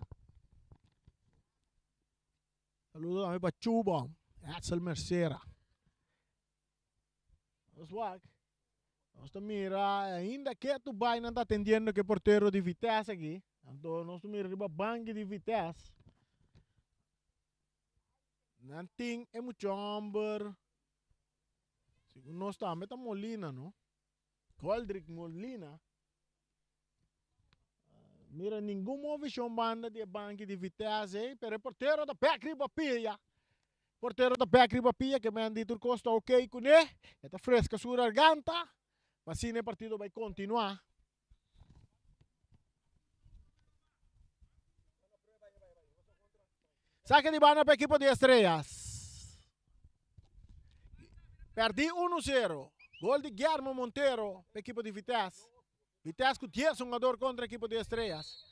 Saludo a mi para Chuba. Axel Mercera. Swag. Nós mira, ainda que tu vai não está atendendo que porteiro de Vitesse aqui. Então nós mira riba banque de Vitesse. Não tem muito chamber. Segundo nós também tá Molina, não? Goldrick Molina. Mira, nenhum movição banda de banque de Vitesse, pero porteiro da pé riba pia. Porteiro da pé riba pia que me han dito costa ok com ele. Está fresca sua garganta. Mas sim, o partido vai continuar. Saque de banda para a equipe de Estrelas. Perdi 1-0. Gol de Guillermo Monteiro para a equipe de Vitesse. Vitesse com 10 jogador contra a equipe de Estrelas.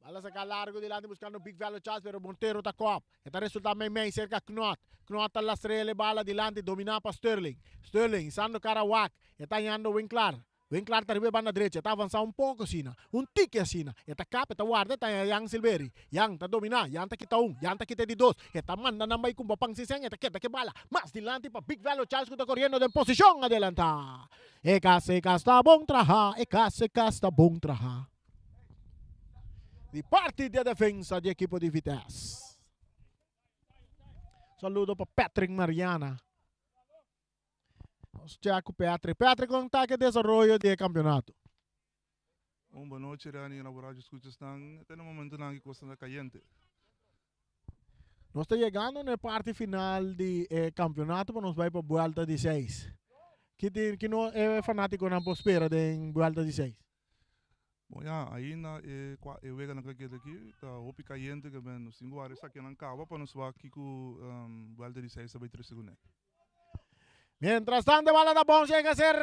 Bala saca largo de lado buscando Big Velo Charles, pero Monteiro está cop. Está resultado meio cerca Knot. Knot está la estrela bala dilante dominar para Sterling. Sterling, sando Karawak. Está indo Winkler. Winkler está arriba banda direita. Está avançando pouco assim. Tique assim. Está capa, está guarda, está Yang Silveri. Yang está dominar. Yang está quita Yang está quita de 2. Está manda na mai com papang siseng. Está quita que bala. Mas dilante para Big Velo Charles que está correndo de posição adelanta. Eka está bom traha. Eka está bom traha. De parte da defesa da equipe de Vitesse. Saludo para Patrick Mariana. Vamos chegar com Patrick. Patrick, como está que desenvolvimento do campeonato? Boa noite, Rani. Na verdade, escutas até no momento não costa caliente. Nós estamos chegando na parte final do campeonato, mas nós vamos para a volta de 6. Que não é fanático na espera da volta de 6. Bom, ainda eu vejo naquele aqui, tá o caliente que vem 5 horas aqui na cava para nós vai aqui com volta de 6 a 3 segundos. Mientras tanto, bala da bom chega a ser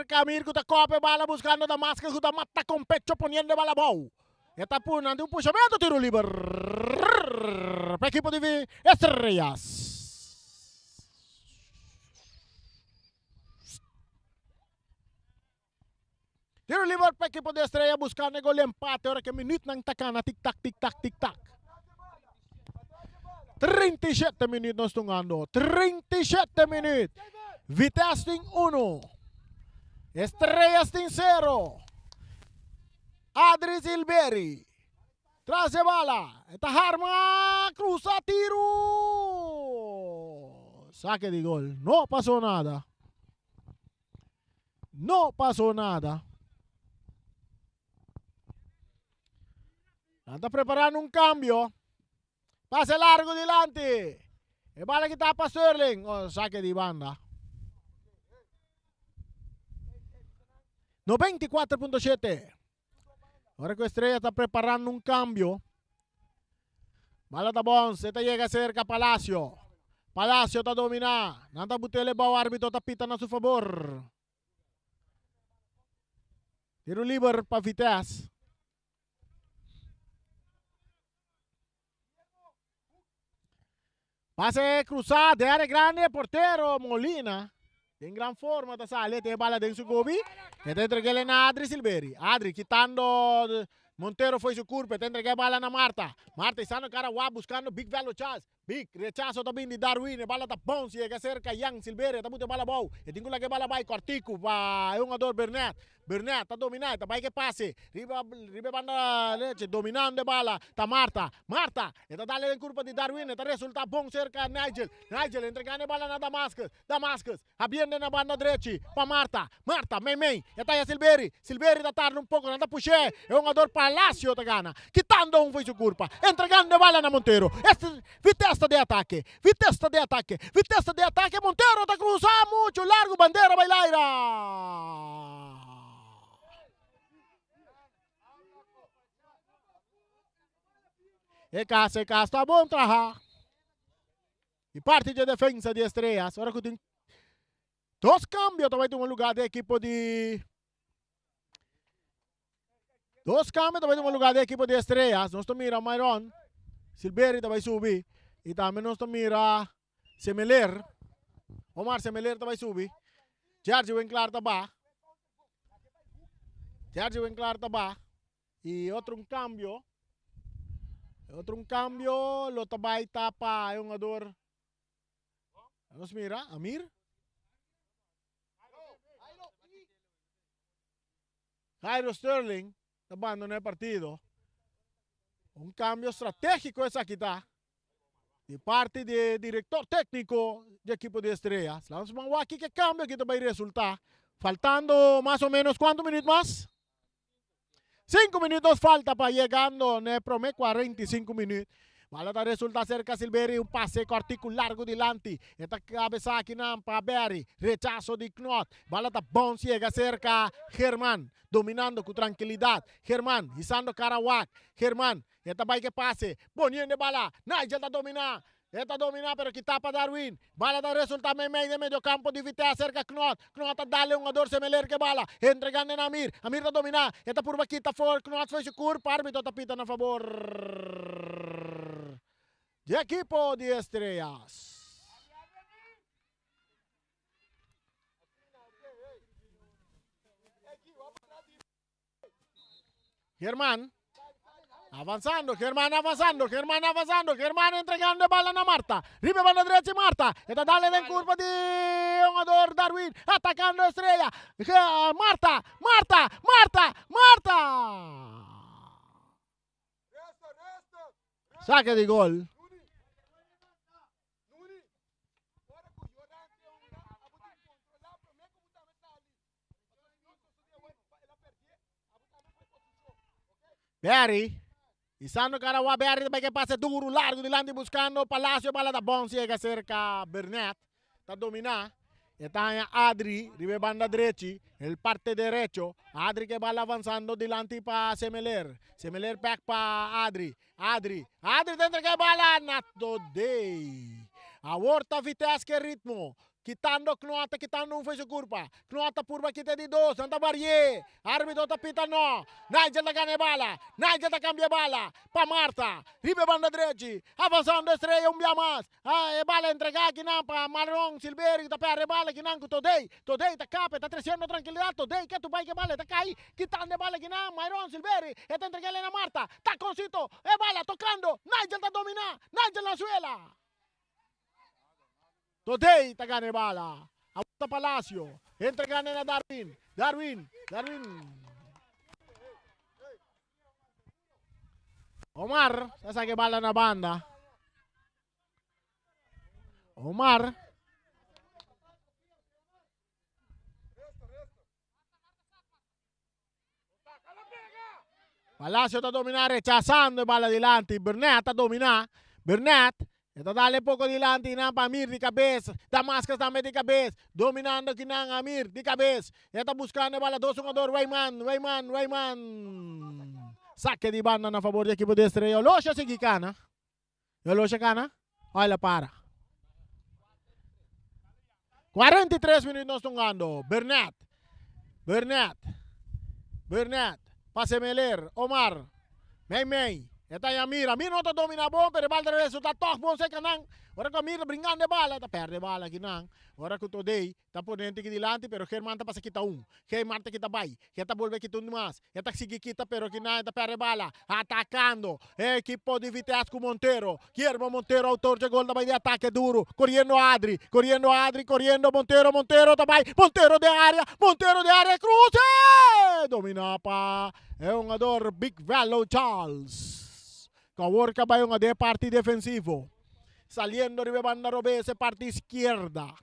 Camir que está copa, bala buscando da máscara que está mata com pecho poniendo bala bom. Está punando um puxamento, tiro livre para a equipe de Estrelas. Tiro livre para a equipe de Estrela buscando gol empate. Hora que minuto nang takana, tic-tac, tic-tac, tic-tac. 37 minutos tungando. 37 minutos. Vitesse tem 1. Estrellas tem 0. Adri Silveri. Tras de bala. Esta arma. Cruza tiro. Saque de gol. No pasó nada. No pasó nada. Está preparando un cambio. Pase largo delante. El bala que está para Sterling. Oh, saque de banda. 94.7. Ahora que Estrella está preparando un cambio. Bala está bom. Esta llega cerca Palacio. Palacio está dominando. Nanta Butele ba o árbitro está pitando a su favor. Tiro libre para Vitesse. Pase cruzado de área grande, portero Molina. En gran forma, está sale, tiene bala dentro su gobi. E te entrega na Adri Silveri. Adri quitando Montero foi su curva, te entrega bala na Marta. Marta está no cara buscando big value chance. Big rechazo também de Darwin, bala da Ponce, que cerca Yang Silveri, está muito bala bom. E tem que bala vai Cortico, é um ador Bernat. Bernat está dominando, vai que passe. Riba banda leche, dominando bala, está Marta. Marta, está dale en curva de Darwin, está resulta bom cerca Nigel. Nigel entregando bala na Damascus. Damascus, abriendo na banda derecha, para Marta. Marta, Mei, está aí Silveri. Silveri está tarde um pouco, anda puxé. É um ador Palacio da gana. Quitando foi su curva, entregando bala na Montero. Este Vitesse de ataque. Vitesse de ataque. Vitesse de ataque. Montero está cruzando mucho largo. Bandera bailaira. E casa está bom trabalhar. E parte de defesa de Estrellas. Agora que tem 2 cambios também tem um lugar de equipo de... 2 cambios também tem um lugar de equipo de Estrellas. Nós mira Myron. Silveri também subir. E também nós mira Semeler. Omar Semeler também subir. George Winkler também. George Winkler também. E outro cambio. Outro cambio. Lo também tapa yung ador. Nós mira Amir. Jairo Sterling. Abandonó el partido. Un cambio estratégico esa aquí está. De parte do diretor técnico do equipo de Estrellas. Vamos a aqui que cambio que vai resultar. Faltando mais ou menos quantos minutos mais? 5 minutos falta para llegando, ne promete 45 minutos. Bala está resulta cerca Silveri, un pase cortico largo delante. Esta cabeza aquí para Berry, rechazo de Knot. Bala está bom, llega cerca Germán, dominando con tranquilidad. Germán, izando Karawak. Germán, esta vai que pase, poniendo bala. Nigel está dominando. Está dominando, pero que tapa Darwin. Bala da resulta de medio campo de Vitesse cerca Knot. Knot dale un ador Semeler que bala. Entregando en Amir. Amir está dominando. Esta por vaquita for Knot foi su curva. Árbitro tapita a favor de equipo de Estrellas. Germán. Avanzando, Germán avanzando, Germán avanzando, Germán entregando bala a Marta. Ribe bala derecha Marta. Esta dale en curva de jugador Darwin. Atacando Estrella. Marta, Marta, Marta, Marta. Saque de gol. Berry. Isando Karawak, Berry vai que passa duro, largo, delante buscando Palacio, bala da bom, chega cerca Bernat, está dominar. Está Adri, ribe banda derecha, el parte derecho, Adri que bala avanzando delante para Semeler. Semeler back para Adri. Adri dentro que bala, not today. Aborta Vitesse que ritmo. quitando Knoata, quitando fez a curva. Knoata purba quita de dois, anda Barrier. Árbitro tá pita no. Nigel tá ganha bala. Nigel tá cambia bala. Pa Marta. Ribe banda direita. Avançando estreia um dia mais. É bala entregar aqui não para Marron Silveira, tá perde bala aqui não com Todei. Todei tá capa, tá trazendo tranquilidade. Todei que tu vai que bala tá cai. Quitando bala aqui não, Marron Silveira. E tá entregando na Marta. Tá concito. É bala tocando. Nigel tá dominar. Nigel na suela. Today, taga bala. Apunta Palacio. Entrega na Darwin. Darwin. Omar, sasake bala na banda. Omar. Palacio está a dominar, rechazando bala adelante. Burnett está a dominar. Burnett. Ito dali poco dilante ng Amir di cabeza. Damascus também de cabeça. Dominando aqui ng Amir di cabeça. Ito buscando bala dos jogador. Wayman. Saque di banda na favor de equipo de Estrella. Losha sige kana. Losha kana. Olha para. 43 minutos tungando. Burnett. Pase Meler. Omar. May. Eta yung Amir não está dominando bom, pero bala de resultado toque bom se canang. Ora com Amir brincando de bala, tá perde bala kinang. Ora com Today, tá ponente que dilante, pero Germán tá passa kita Germán tá kita bay, kita volve kita mais. Kita sige kita, pero kinang tá perde bala. Atacando, equipo de Vitesse com Montero. Guillermo Montero, autor de gol da bay de ataque duro. Corriendo Adri, Montero tá bay. Montero de área, cruce! Domina pa, é um jogador Big Vallo Charles. Kaworka ba yung ade parte defensivo. Saliendo ribe banda Robese, parte izquierda.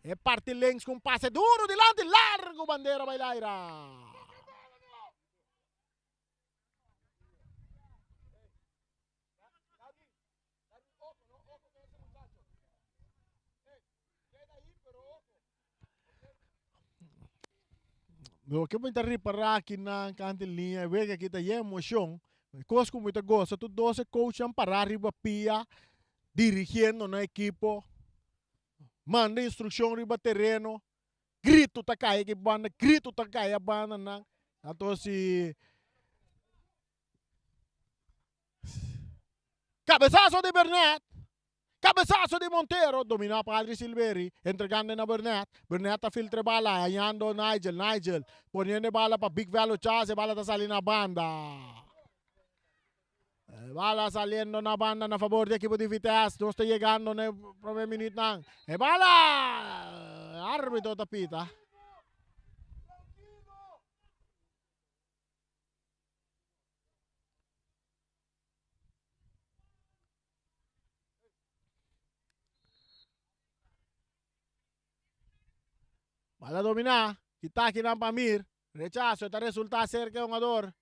E parte links con pase duro delante, largo bandera bailaira. No, que muita ripará aqui na cantilinha, vê que aqui tá emoção. Coisa com muita gosta, tu 12 coacham para arriba pia, dirigindo no equipo, manda instrução riba terreno, grito tá caia que banda, a banda na, então se cabeçaço de Burnett, cabeçaço de Montero, domina para Adri Silveri, entregando na Burnett a filtra bala, ayando Nigel, poniendo bala para Big Vallo Chase, bala tá salindo na banda. Bala saliendo na banda na favor de equipo de Vitesse. No está llegando en el primer minuto. Bala! Árbitro tapita. Bala domina. Kita kinang Pamir. Rechazo. Esta resulta cerca de un jugador.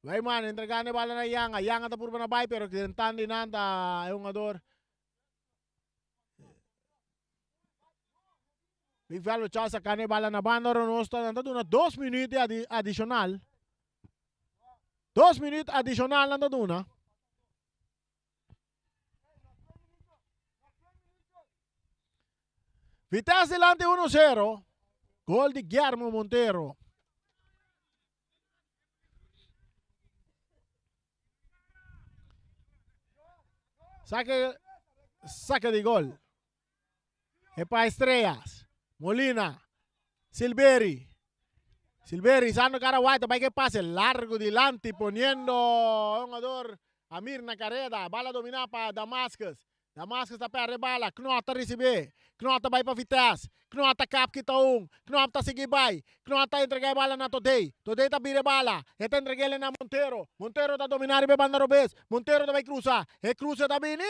Wayman, entregando bala na Yang. Yang ata purba na bay, pero kinantan din nanta yung ador. Big Vallo Charles sakane bala na banda. Ronosta nanta doon na 2 minutos additional. 2 minutos additional nanta doon na. Vitesse delante 1-0. Gol de Guillermo Montero. Saque de gol. Es para Estrellas. Molina. Silveri, Sano Caraguaita, para que pase largo delante, poniendo un jugador Amir na carrera. Bala dominada para Damascus. Damascus está para bala. Knoata recibe. Knoata vai para Vitesse. Knoata cap kita Knoata sige bay. Knoata entrega bala na Today. Today tá bire bala. Eta entrega ele na Montero. Montero tá dominar be banda Robes. Montero tá vai cruza. Cruza tá bini.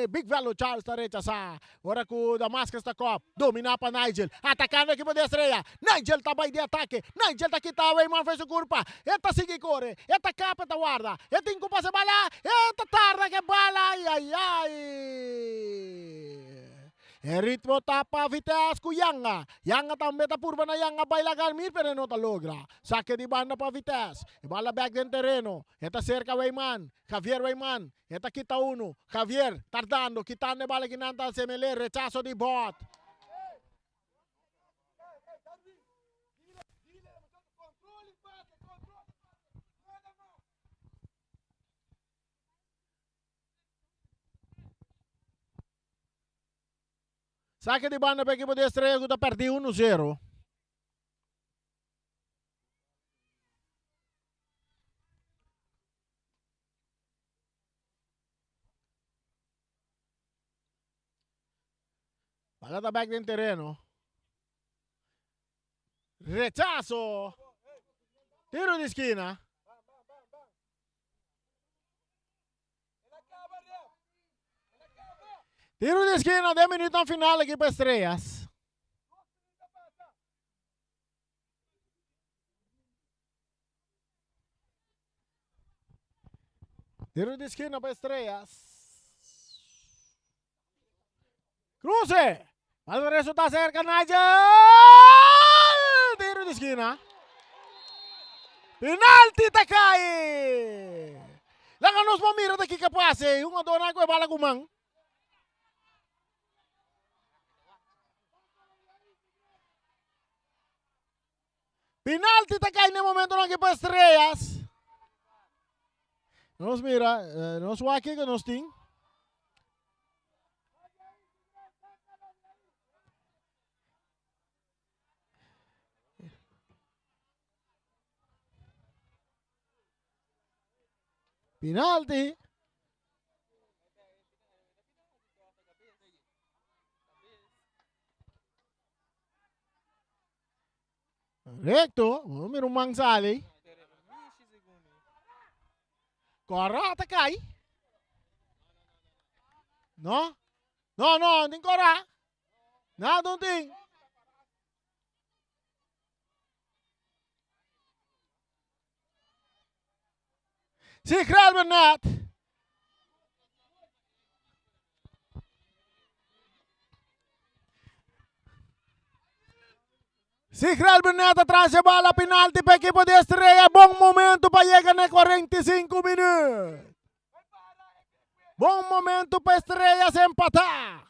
Big Vallo Charles tá rechaça. Ora com Damascus tá cop. Domina para Nigel. Atacando a equipe de Estrella. Nigel tá vai de ataque. Nigel tá quitado. Wayman fez o curva. Eta sige corre. Eta capa tá guarda. Eta incupa se bala. Eta tarda que bala. Ai. E ritmo tapa Vitesse ku Yanga. Yanga também tá purba na Yanga baila Garmir pero não tá logra. Saque de banda para Vitesse. E bala back del terreno. Eta cerca Weyman. Javier Weyman. Eta kita uno. Javier tardando. Quitando bala kinanta al Semele. Rechazo de bot. Saque de banda para a equipe de Estrela que está perdido 1-0. Balada back del terreno. Rechazo. Tiro de esquina. Tiro de esquina, 10 minutos final aqui para Estrellas. Tiro de esquina para Estrellas. Cruce. Alvarez está cerca, Nigel. Tiro de esquina. Penalti Takai. Langan nos mamira daqui que passe. Uma dona com a bala gumang. Penalti Takai no momento na equipe Estrellas. Nos mira, nos waki que nos ting. Penalti. Recto, numero Mangsali. Cora Takai. No? No, não cora. Não, não tem. Si Kral Burnett. Si Kral Burnett atrás de bala, penalti para a equipe de Estrela. Bom momento para chegar na 45 minutos. Bom momento para Estrela se empatar.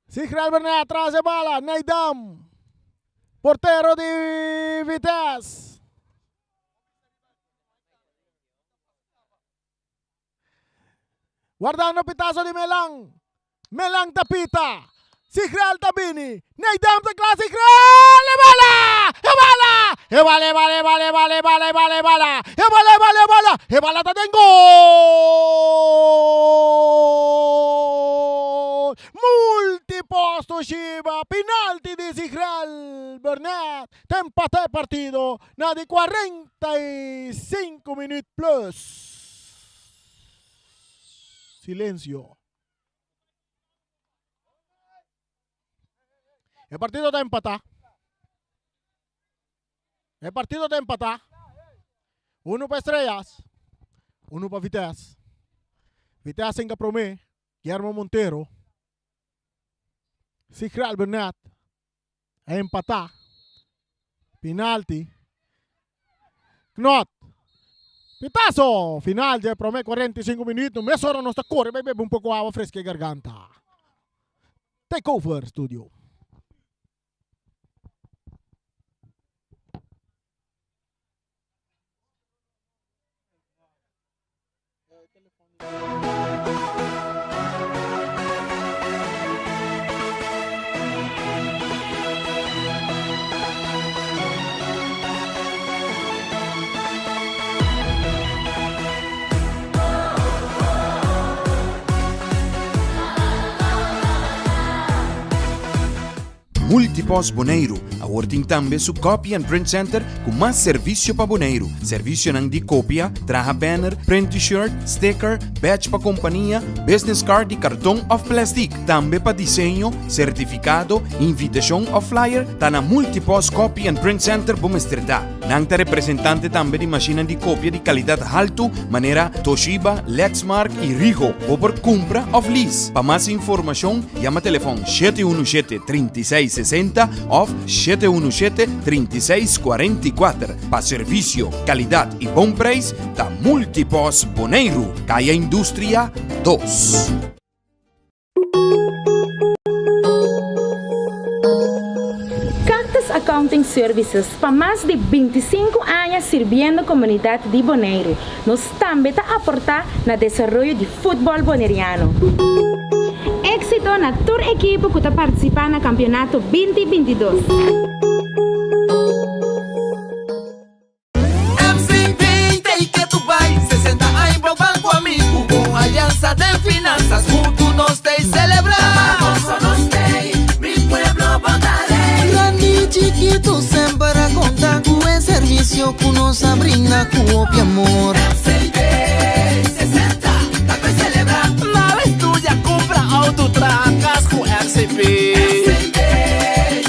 Si Kral Burnett atrás de bala, Neidam. Portero de Vitesse. Guardando pitazo di Melang. Melang tapita. Si Kral Tabini. Neidam de clase Kral. E bala! E bala! E bala, bala, bala, bala, bala, bala, bala. E bala, bala, bala. E bala ta den gol! Multiposto Shiba. Penalti di Si Kral Burnett. Empate il partito. Na di 45 minuti plus. Silencio. El partido está empatado. El partido está empatado. Uno para Estrellas. Uno para Vitesse. Vitesse en Capromé. Guillermo Montero. Si Kral Burnett. Empatado. Penalti. Knot. Pitazo! Final de Promé 45 minutos. Meia hora não está corre, bebe um pouco água fresca e garganta. Take over, studio. Multipós Boneiro, a Working também su Copy and Print Center com mais serviço para boneiro. Serviço não de cópia, traha banner, print t-shirt, sticker, badge para companhia, business card e cartão of plastic. Também para desenho, certificado, invitação ou flyer, tá na Multipos Copy and Print Center Bumesterdá. Nang representante também de máquina de cópia de qualidade alto, maneira Toshiba, Lexmark e Rigo, ou por compra of lease. Para mais informação, chama telefone 717-3660 ou 717-3644. Para serviço, qualidade e bom preço, tá Multipos Boneiro, Caia Indústria 2. Cactus Accounting Services, para mais de 25 anos servindo a comunidade de Boneiro, nós também está aportar no desenvolvimento de futebol boneriano. Éxito na tour equipe que está participando no campeonato 2022. MCP, take it to buy. 60 anos pro banco amigo. Com aliança de finanças, juntos nós te celebrar. Nós te, mi pueblo votaré. Grande chiquito sempre a contar com o serviço que nos brinda com o amor. MCP, 60, dá pra celebrar. Na vez tu já compra auto, tracas com MCP. MCP,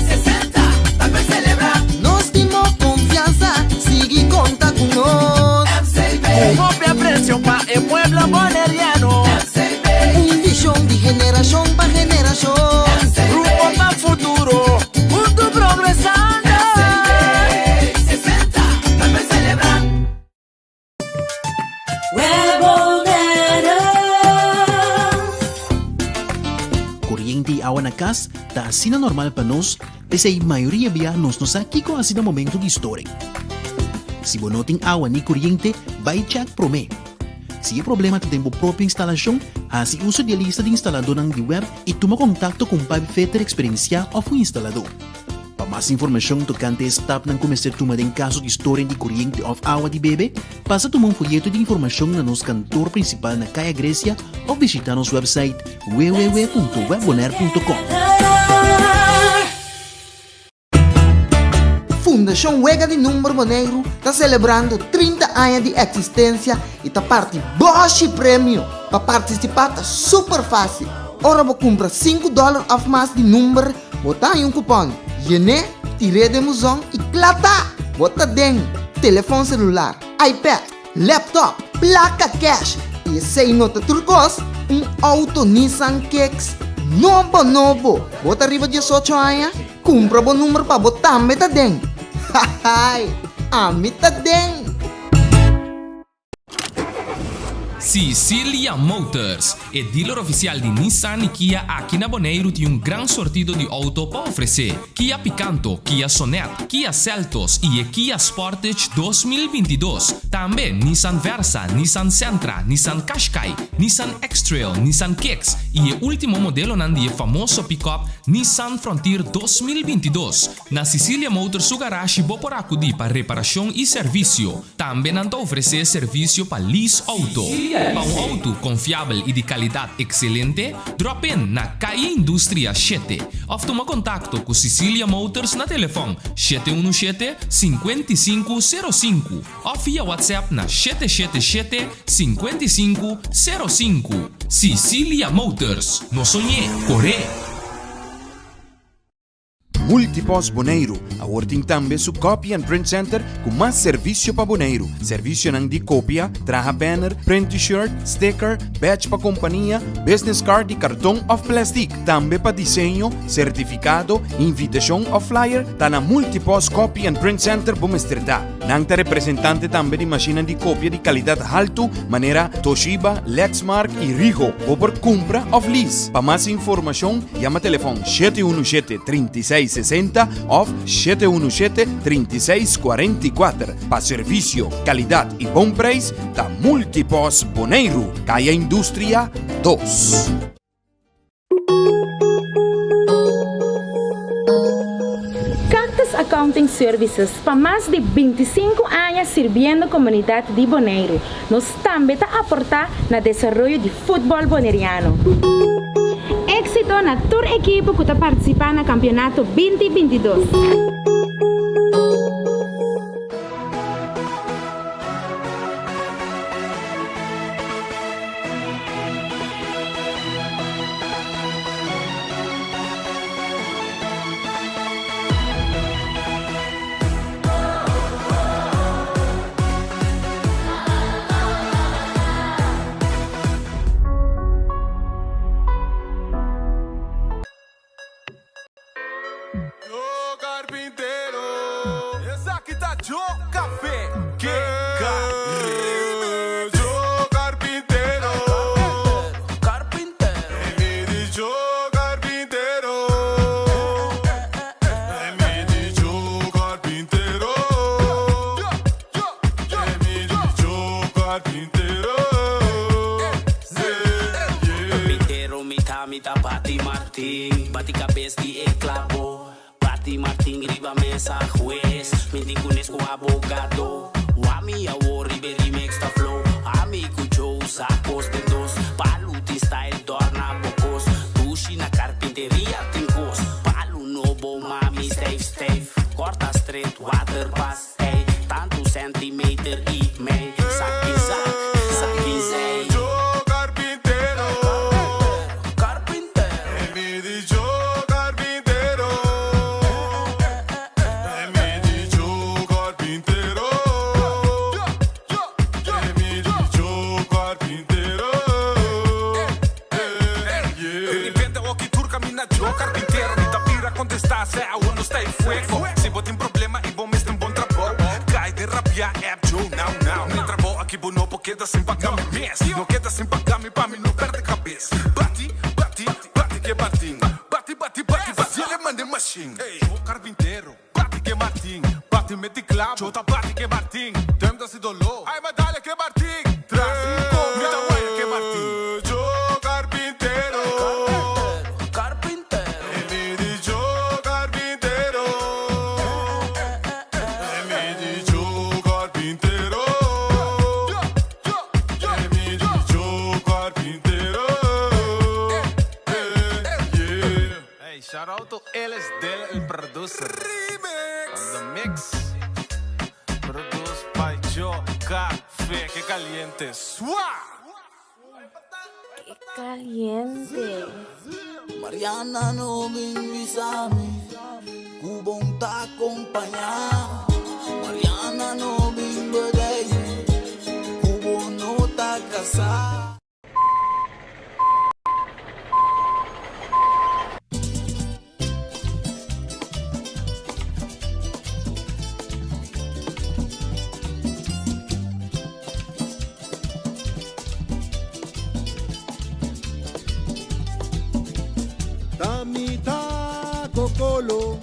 60, dá pra celebrar. Nós temos confiança, sigue conta com nós. MCP, copia precio pa el pueblo boneriano. MCP, Visão de geração para geração. rumbo para futuro, junto progresando. MCP, 60, dá pra celebrar. Kuryente e awa na kas, ta asina normal pa nos, pese a maioria biya nos aqui com asina momento de história. Se bonoting awa ni kuryente, vai check prome. Se é problema tem tempo própria instalação, assim uso de lista de instalador ng di web e toma contato com Pipe Fitter Experiencia ou o instalador. Para mais informação tocante a stop ng começar tuma em caso de história de kuryente of awa de bebê, passa tuma folheto de informação na nos cantor principal na Caia Grécia ou visita nosso website www.webbonaire.com. Fundação Wega de Número Boneiro está celebrando 30 anos de existência e está parte Bosch Prêmio. Para participar está super fácil. Ora vou comprar $5 off mais de número, botar em um cupom. Yene, tire de musão e plata. Bota dentro, telefone celular, iPad, laptop, placa cash e sem nota turcos, auto Nissan Kicks novo. Bota arriba de 18 anos, compra bom número para botar meta dentro. Hahay, amita dentro. Sicilia Motors, o dealer oficial de Nissan e Kia aqui na Boneiro tem grande sortido de auto para oferecer. Kia Picanto, Kia Sonet, Kia Seltos e Kia Sportage 2022. Também Nissan Versa, Nissan Sentra, Nissan Qashqai, Nissan X-Trail, Nissan Kicks e o último modelo nandi famoso pick-up Nissan Frontier 2022. Na Sicilia Motors su garagem por acudir para reparação e serviço. Também não oferecer serviço para lease auto. Para auto confiável e de qualidade excelente, drop in na Caia Indústria 7. Ou toma contato com Sicilia Motors na telefone 717-5505 ou via WhatsApp na 777-5505. Sicilia Motors, no sonhé, corre! Multipos Boneiro, working também su Copy and Print Center com mais serviço para boneiro. Serviço não de cópia, traha banner, print t-shirt, sticker, badge para companhia, business card e cartão of plastic. Também para desenho, certificado, invitação ou flyer, tá na Multipos Copy and Print Center Bumesterdá. Nang representante também de máquina de cópia de qualidade alto, maneira Toshiba, Lexmark e Rigo, ou por compra of lease. Para mais informação, chama telefone 717-3660 ou 717-3644. Para serviço, qualidade e bom preço, tá Multipos Boneiro, Caia Indústria 2. Cactus Accounting Services, para mais de 25 anos servindo a comunidade de Boneiro, nós também está aportar no desenvolvimento de futebol boneriano. Éxito Éxito na tour equipo que está participando no campeonato 2022. Yo carpintero, essa aqui tá Joe Café. Que Yo carpintero, carpintero. Me diz Joe carpintero, me diz Joe carpintero, me diz Joe carpintero. Carpintero, mita Pati Martin, bati cabeça de esclavo. Martin riba mesa juez, me dicunes com abogado. O ami a worry berry mix the flow. Ami cujo sacos de dos, paluti style torna bocos. Tushi na carpinteria tem cos, palu novo mami safe. Corta straight water pass, hey, tanto centimeter e meio. Saque zay. Joe carpintero, carpintero. Me diz Joe carpintero. Se a uno está em fuego. Se botem problema e bom mesmo bom trabalho. Cai de rabia, é Joe now. Me trabalho aqui bom não queda sem pagar me mês. Não queda sem pagar me pra mim não perde cabeça. Bate que Martin. Bate, ele manda machine. Ei, o carpinteiro. Bate que Martin. Bate mete clavo. Jota bate que Martin. Tem da se dolor. Ai, medalha que Martin. Traz me dá guaia que Martin. Joe carpinteiro. Shout out to LSD, el producer. Remix. On the mix. Produced by Joe Café. Que caliente. ¡Qué caliente! Mariana no me invisame. Cubón te acompaña. Mariana no me invade. Cubo no está casado. Tamita Cocolo,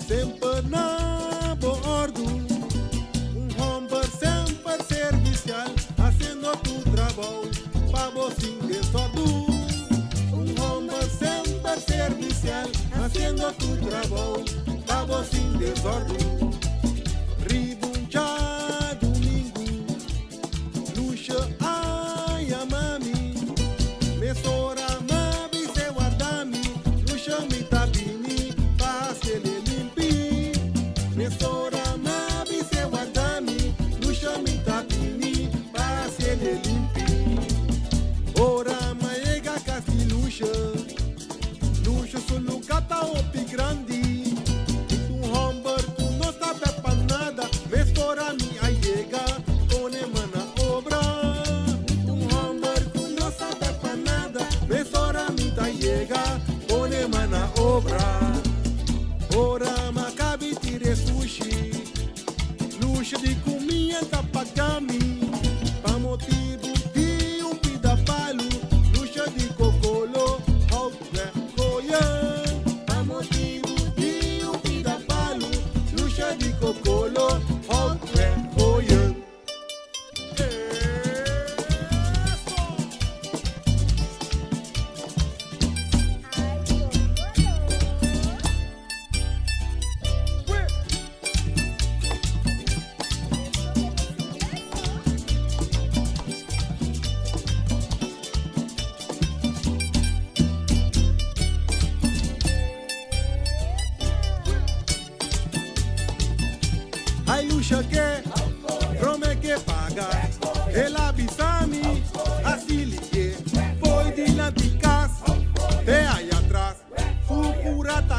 sempre na bordo. Hombre sempre servicial, haciendo tu trabajo, pa' vos sin desorden. Hombre sempre servicial, haciendo tu trabajo, pa' vos sin desorden. Ribuncha domingo, lucha ay a mami, me sora. Luxo solo cata opi grandi. Tu hombre tu no sabe pa nada. Me fora mi allega con emana obra.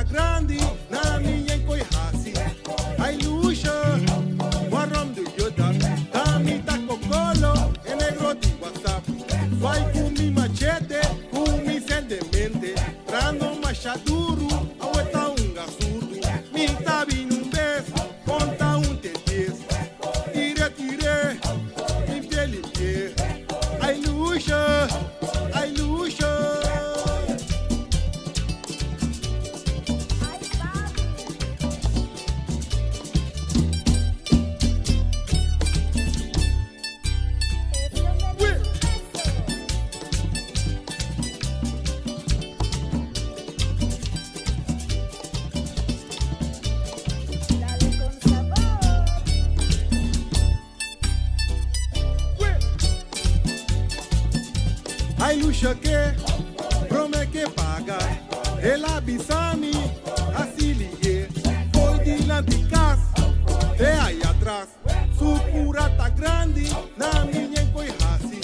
grandi, na minha encoi hasi. Ai luxa, warom do yoda, tami ta cocolo, e negro di WhatsApp. Vai com mi machete, com mi sendemente, rando machaduro, aweta surdo. Mi tabi num beijo, conta te diz. Tire, tire, limpie, limpie. Ai luxa, ai luxa. Ai luxa que, prome que paga, ela bisami, assim ligue, foi de lanticas, e aí atrás, sucura tá grande, na minha encoi hasi.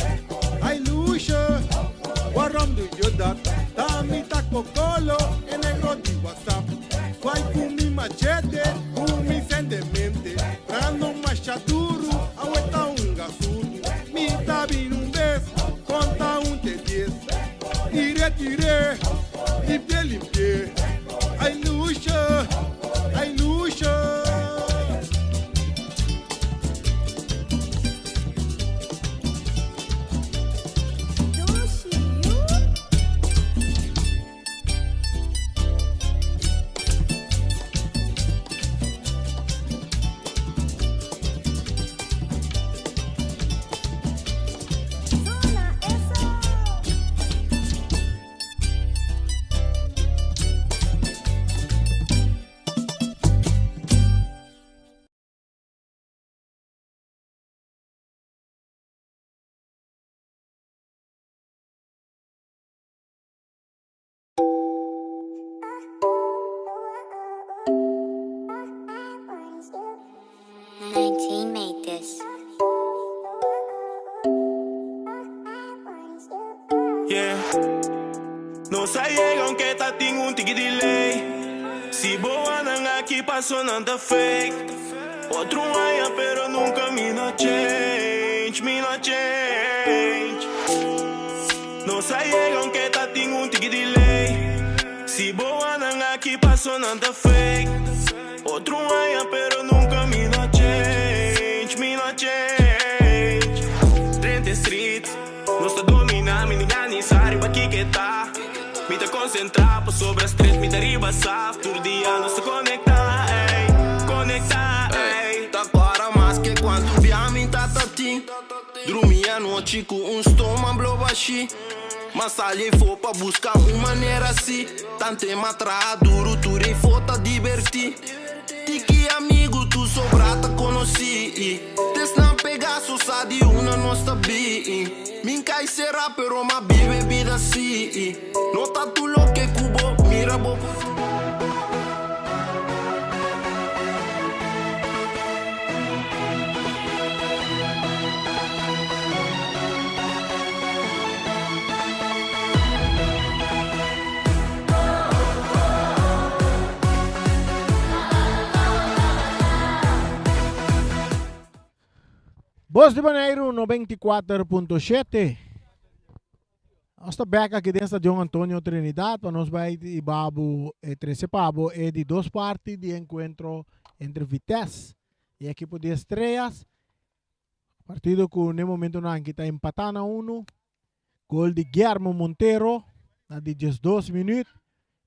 Ai luxa, warom do yodat, tami tá cocolo, e negro de WhatsApp, vai com mi machete, com mi sendemente, rando machaduro, aweta surdo, mi tabi num beijo, conta te diz. Tire, tire, limpie, limpie. Ai luxa, ai luxa. Made this. Yeah. No sa llegan que ta ting un tiki delay. Si boa nang aqui passou nada fake. Outro aia pero nunca me no change, me no change. No sa llegan que ta ting un tiki delay. Si boa nang aqui passou nada fake. Outro aia pero nunca me no change, me no change. 30 street, nós tá dominar, me ninguém nem sabe aqui que tá. Me tá concentrar por sobre as três, me tá riba saf. Todo dia nós tá conectar, ey, conectar, ey. Tá para mais que quando viamin tá tatim. Dormi a noite com estômago baixi. Mas ali for pra buscar uma maneira assim. Tante matra duro, tudo e for tá divertir. Tiki amigo, tu sobrata conosci. Des não pegar só sa di una nostra bi. Minca e será pero ma vive vida assim. Nota tu lo que cubo, mira bo. Voz de Bonaire 94.7. Nós estamos aqui dentro do Estádio Antônio Trinidad. Nós vamos de Babu e Trecepabo e de duas partes de encontro entre Vitesse e a equipe de Estrelas. Partido que no momento não está empatando a 1. Gol de Guillermo Monteiro na 12 minutos.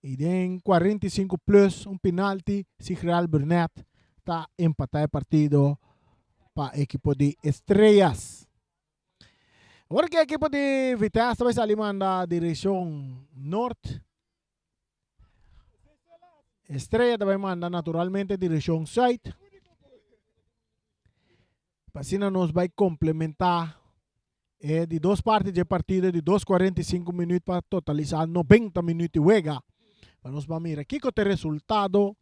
E em 45 plus penalti, Sigral Burnett está empatando o partido para a equipe de Estrelas. Agora que a equipe de Vitesse vai sair na direção norte. Estrela vai mandar naturalmente direção sul. Assim nós vai complementar de duas partes de partida de 45 minutos para totalizar 90 minutos de juega. Nós vamos ver aqui com o resultado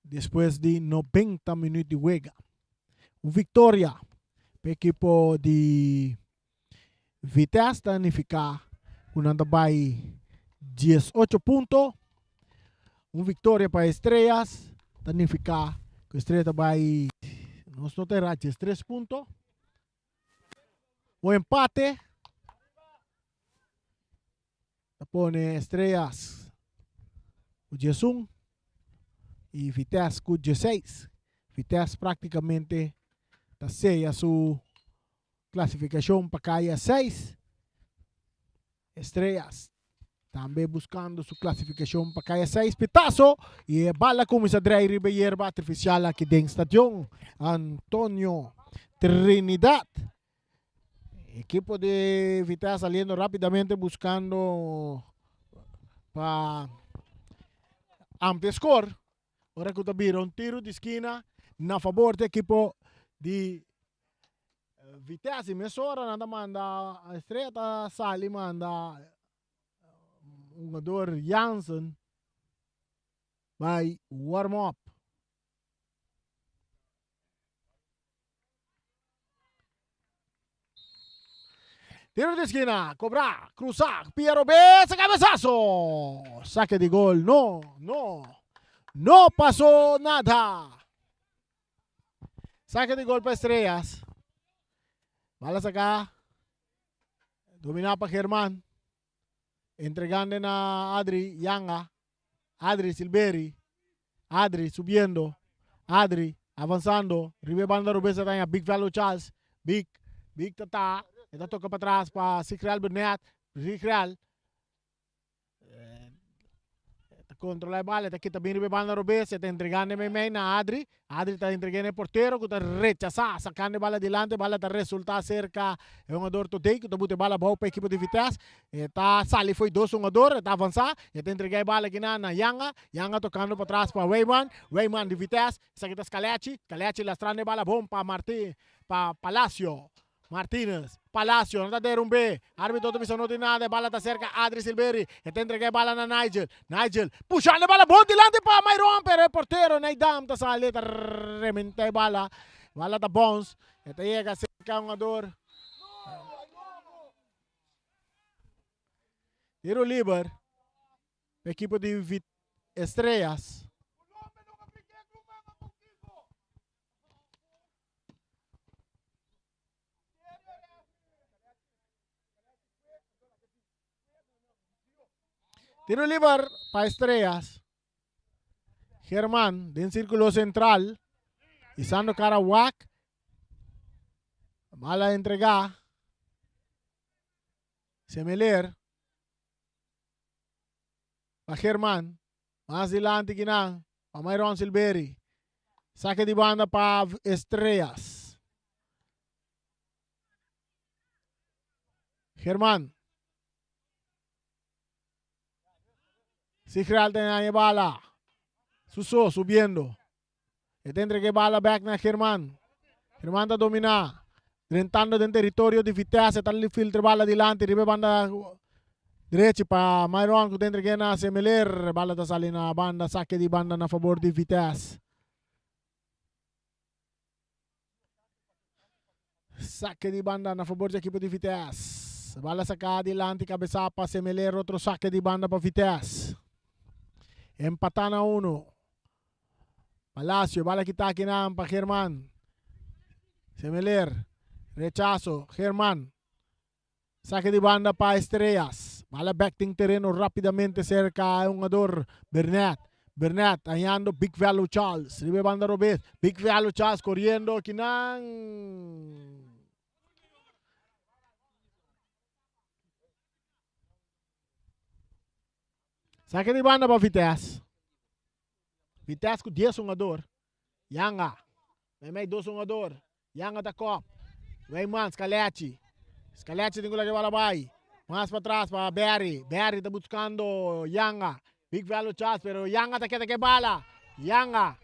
depois de 90 minutos de juega. Vitória para a equipe de Vitesse está unificada com 18 pontos. Uma vitória para Estrelas. Significa que Estrelas vai nos terá 3 pontos. O empate. Pone Estrelas o 11 e Vitesse com 16. Vitesse praticamente está selha sua classificação para cair 6. Estrelas também buscando sua classificação para cair 6. Pitaço e bala começa a drei ribeira artificial aqui dentro do estádio Antônio Trinidad. Equipo de Vitesse saliendo rapidamente buscando para amplo score. Ora que vira un tiro di esquina na favor do equipo de Vitesse. Mesora nada manda a Estrela Sali manda um jogador Jansen vai warm up. Tiro de esquina, cobrar, cruzar, Piero Bessa, cabezazo. Saque de gol, no pasó nada. Saque de gol para Estrellas. Balas acá. Dominada para Germán. Entregando a Adri Yanga. Adri Silveri. Adri subiendo. Adri avanzando. Ribe banda Rubesa tanya. Big Value Charles. Big Tata. Ito toca para trás para Sikreal Burnett. Sikreal. Controla a bola, está aqui também o banda Robes, está entregando na Adri. Adri está entregando o porteiro, que está rechazando, sacando a bola adiante, a bola está resultando cerca. É um jogador today, que está botando a bola boa para a equipe de Vitesse. Está sali foi 2 jogador, está avançando, está entregando a bola aqui na Yanga. Yanga tocando para trás para Weyman de Vitesse. Essa aqui está Scaletti lastrando a bola bom para Martí, para Palacio. Martínez, Palacio, não está der um B. Árbitro não não tem nada, a bola está cerca, Adri Silveri. Está entregando a bola na Nigel. Nigel, puxando a bola, bom dilante para Mayron, pero o porteiro, Neidam, está sali, está remente a bola. Bola está bons. Está chega cerca um jogador. Tiro livre. Equipe de Estrelas. Tiro libre para Estrellas. Germán, de círculo central. Isando cara Wack. Mala entrega. Semeler. Para Germán. Más adelante ginang. Para Mayron Silveri. Saque de banda para Estrellas. Germán. Sikreal tiene bala. Suso subiendo. Está entregue bala back na Germán. Germán está dominando. Entrando en territorio de Vitesse. Está el filtro bala adelante. Ribe banda derecha para Mayron. Que está entregue na Semeler. Bala está saliendo na banda. Saque de banda na favor de Vitesse. Saque de banda na favor do equipe de Vitesse. Bala sacada adelante. Cabeça para Semeler. Outro saque de banda para Vitesse. Empatan a 1. Palacio, bala kita kinam para Germán. Semeler, rechazo, Germán. Saque de banda para Estrellas. Bala backing terreno rapidamente cerca a un jugador Burnett. Burnett, hallando Big Value Charles. Ribe banda Robes. Big Value Charles corriendo kinang. Saque de banda para Vitesse. Vitesse com 10 jogador. Yanga. May 2 jogador. Yanga da Cop. Weyman, Scaletti. Scaletti tem que levar a bola. Mais para trás para Barry. Barry está buscando Yanga. Big Value Charles, pero Yanga está que bala. Yanga.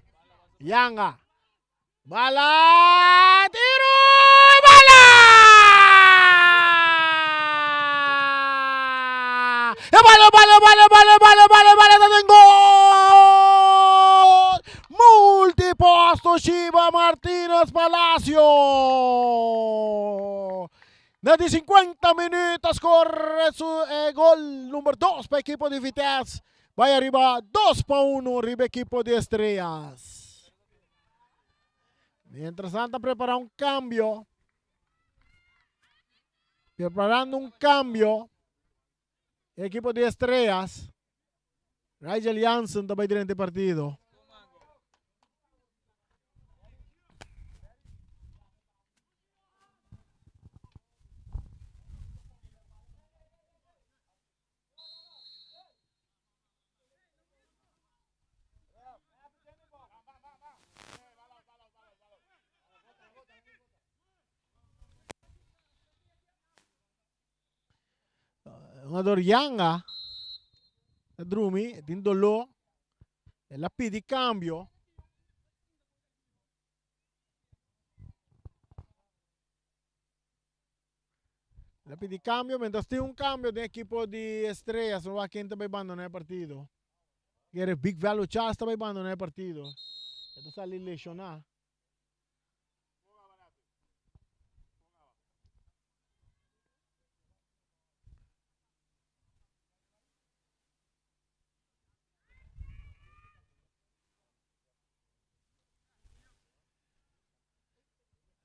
Bala. Tiro. Bala. Bala, tem gol! Multiposto Shiva Martínez Palacio! Na de 50 minutos corre su gol número 2 para a equipe de Vitesse. Vai arriba 2-1 arriba equipo de Estrellas. Mientras Santa prepara un cambio. Preparando un cambio. Equipo de Estrellas. Rigel Jansen também durante o partido. Jogador Yanga, Drumi, Dindolo, e la P di cambio. La P di cambio, mientras tiene un cambio de equipo de Estrellas, no va a quien está bebando en el partido. Quiere Big Value Charles está bebando en el partido. Esto sale lesionado.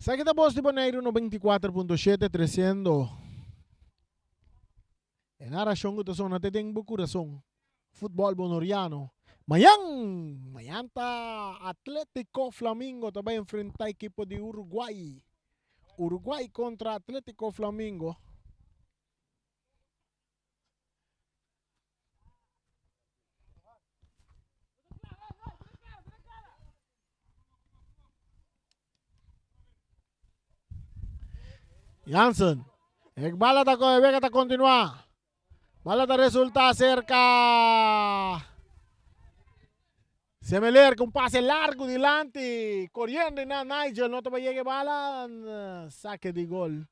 Sa kita boss di Bonaire no 24.7 300. En arasyon ko tason na teteng bukurason. Football bonoriano. Mayanta Atlético Flamingo também enfrenta a equipe de Uruguai. Uruguai contra Atlético Flamingo. Jansen. Bala ta continua. Bala ta resulta cerca. Semeler con pase largo delante. Corriendo na Nigel. No te va a llegar bala. Saque de gol.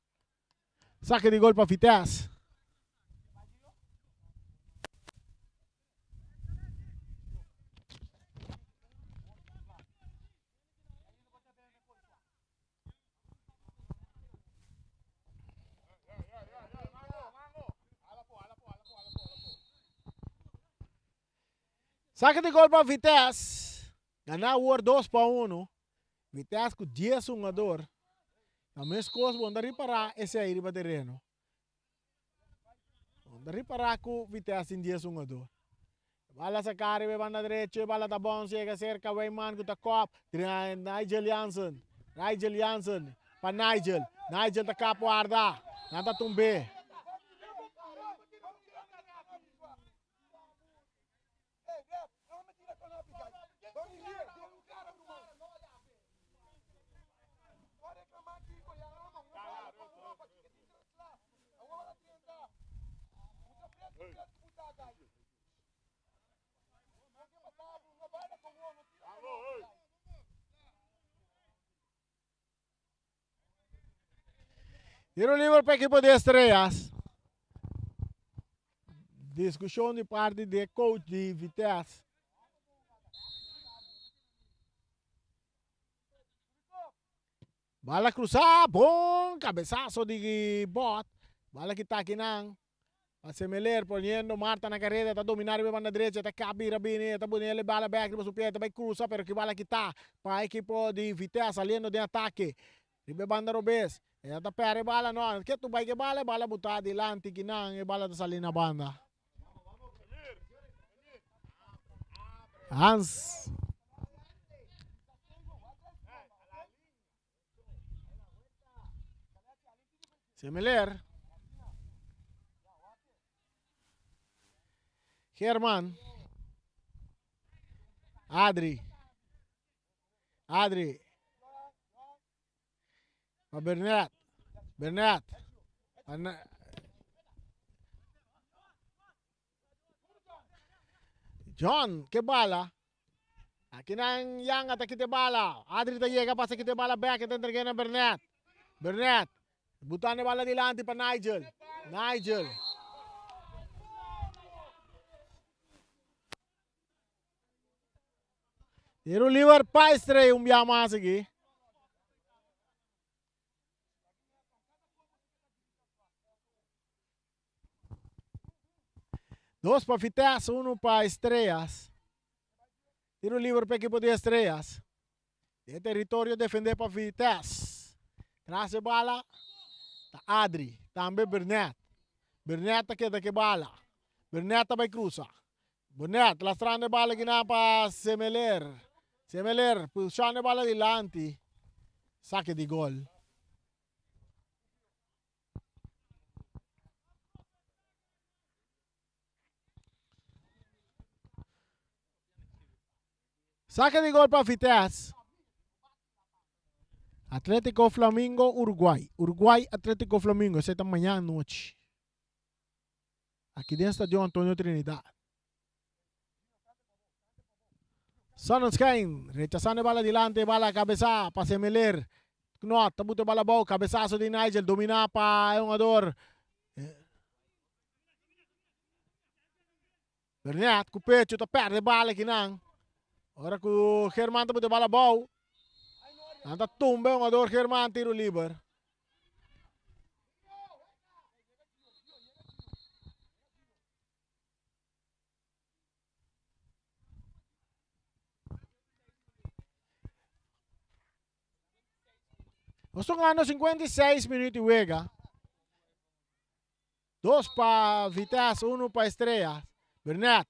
Saque de gol para Fitas. Saque de gol para Vitesse. Ganhar o 2-1. Vitesse com 10 jogadores. A mesma coisa, vão reparar esse aí para terreno. Vão reparar com Vitesse em 10 jogadores. Bala sa carry, vai na direita, bala tá bom, chega cerca, vai man com a cop. Nigel Jansen. Nigel Jansen. Para Nigel. Nigel tá capo arda. Nada tumbe. Tiro livre para a equipe de Estrellas. Discussão de parte de coach de Vitesse. Bala cruzar, bom, cabeçazo de bot. Bala que está aqui não. A Semeler poniendo Marta na carrera, está dominar a banda direita, está cabe Rabini, está bonito, bala back, depois o pé, vai cruzar, pero que bala que está para a equipe de Vitesse saliendo de ataque. Ribe banda Robes. Eta pere bala no, que tu vai que bala botar adelante que não, e bala tá salindo na banda. Hans. Semeler. Herman. Adri. Bernat. John, que bala. Aqui nang yang at kita bala. Adri ta llega pasa kita bala back at entregando a Bernat. Butane bala dilante pa Nigel. Tiro liver pa Estrella mais aqui. 2 para Vitesse, 1 para Estrellas. Tiro livre para a equipe de Estrellas. De território defender para Vitesse. Traz a bola. Tá Adri. Também Bernet. Bernet aqui daqui bala. Bernet vai cruzar. Bernet lastrando a bola aqui para Semeler. Semeler puxando a bola adiante. Saque de gol. Saque de gol para Vitesse. Atlético Flamengo, Uruguai. Uruguai, Atlético Flamengo. Essa é amanhã à noite. Aqui dentro do estádio Antônio Trinidad. Sonnenschein, rechazando a bola adiante, bola cabeça para Semeler. Knot, tabuto a bola boa, cabeçaço de Nigel, dominar para o jogador. Bernet, com o pecho, tá perde a bola aqui não. Ora que o Germán tabuto a bola boa. Anda tumba o jogador Germán, tiro livre. Nós estamos ganhando 56 minutos e juega. 2 para Vitesse, 1 para Estrella. Bernet.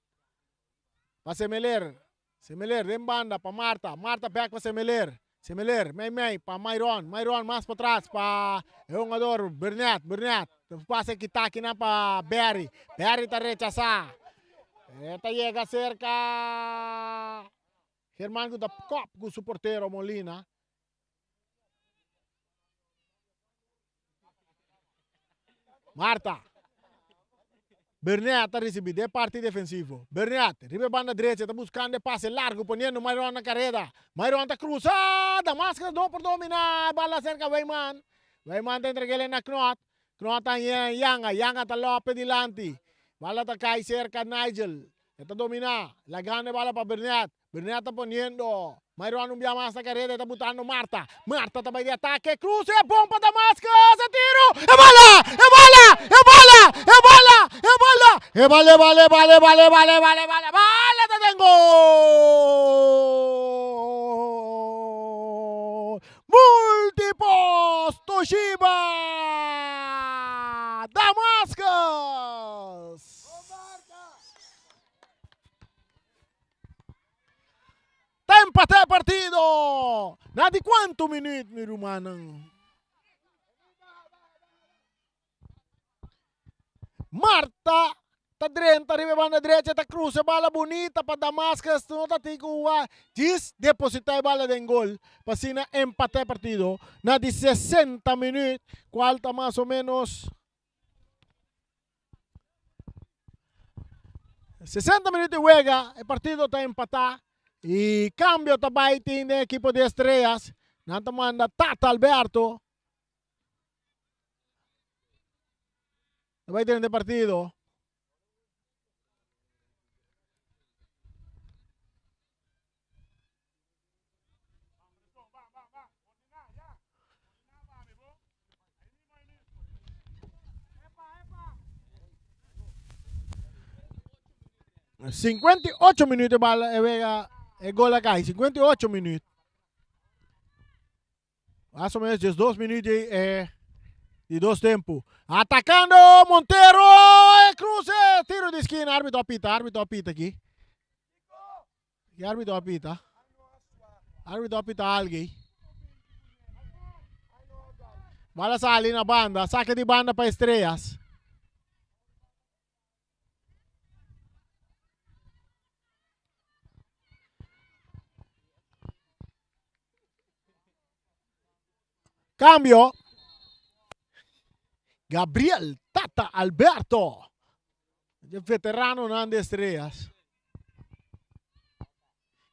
Para Semeler. Semeler, de banda para Marta. Marta back para Semeler. Semeler, Mei para Myron. Myron mais para trás para o jogador Bernet. Bernet. Passa aqui tá aqui para Barry. Barry está rechazar. Esta chega cerca. Germán com o copo com o suporteiro Molina. Marta. Bernet a recebido de parte defensivo. Bernet, ribe banda direita, está buscando passe largo, ponendo Myron na carreira. Myron está cruzada, máscara não por dominar, bala cerca Weyman. Weyman está entregando na Knot. Knot está Yanga, Yanga está Lopes dilante. Bala está cai cerca Nigel. Está dominar, la gana bala para Bernet. Bernet está poniendo. Myron não via mais na carreira, está botando Marta. Marta também de ataque, cruza, é bom para Damascus, é tiro, é bola, é bola, é bola, é bola, é bola, é vale, vale, vale, vale, vale, vale, vale, vale, te tengo. Multipos, Toshiba, Damascus. Empate partido! Na di quanto minuto, mi rumanang? Marta, ta drenta, arriva na direita, ta cruza, bala bonita para Damascus, não ta tigua. Diz, depositar bala de gol, pasina empate partido. Na di 60 minutos, qual ta mais ou menos 60 minutos juega, o partido está empatado. E cambio também tem na equipe de Estrellas. Não manda Tata Alberto. Vai ter de partido. E 58 minutos bala Vega. É gol acá, 58 minutos. Mais ou menos 2 minutos de 2 tempos. Atacando Monteiro, cruze, tiro de esquina, árbitro apita aqui. E árbitro apita alguém. Bala sali na banda, saque de banda para Estrellas. Cambio. Gabriel Tata Alberto. El veterano não de Estrellas.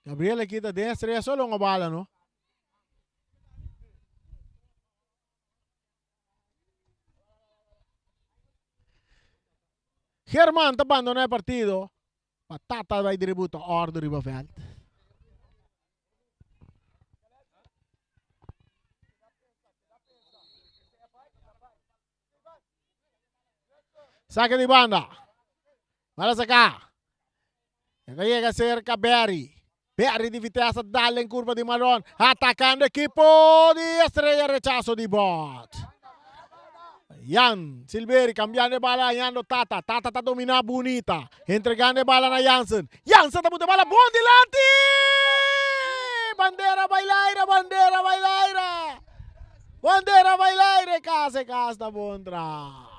Gabriel aqui da de Estrellas solo uma bala, não? Germán está abandonando o partido. Tata vai tributo a ordem do Ribaveld. Saque de banda. Bala sa cá. Llega cerca Berry. Berry di Vitesse dalla in curva di Maron. Attaccando equipo di Estrella, rechazo di Bot. Jan Silveri cambiando bala, Jan Tata. Tata tá domina bonita. Entregando bala na Jansen. Jansen tá botando bala, bom dilante. Bandeira bailaira, bandeira bailaira. Bandeira bailaira, casa da Bondra.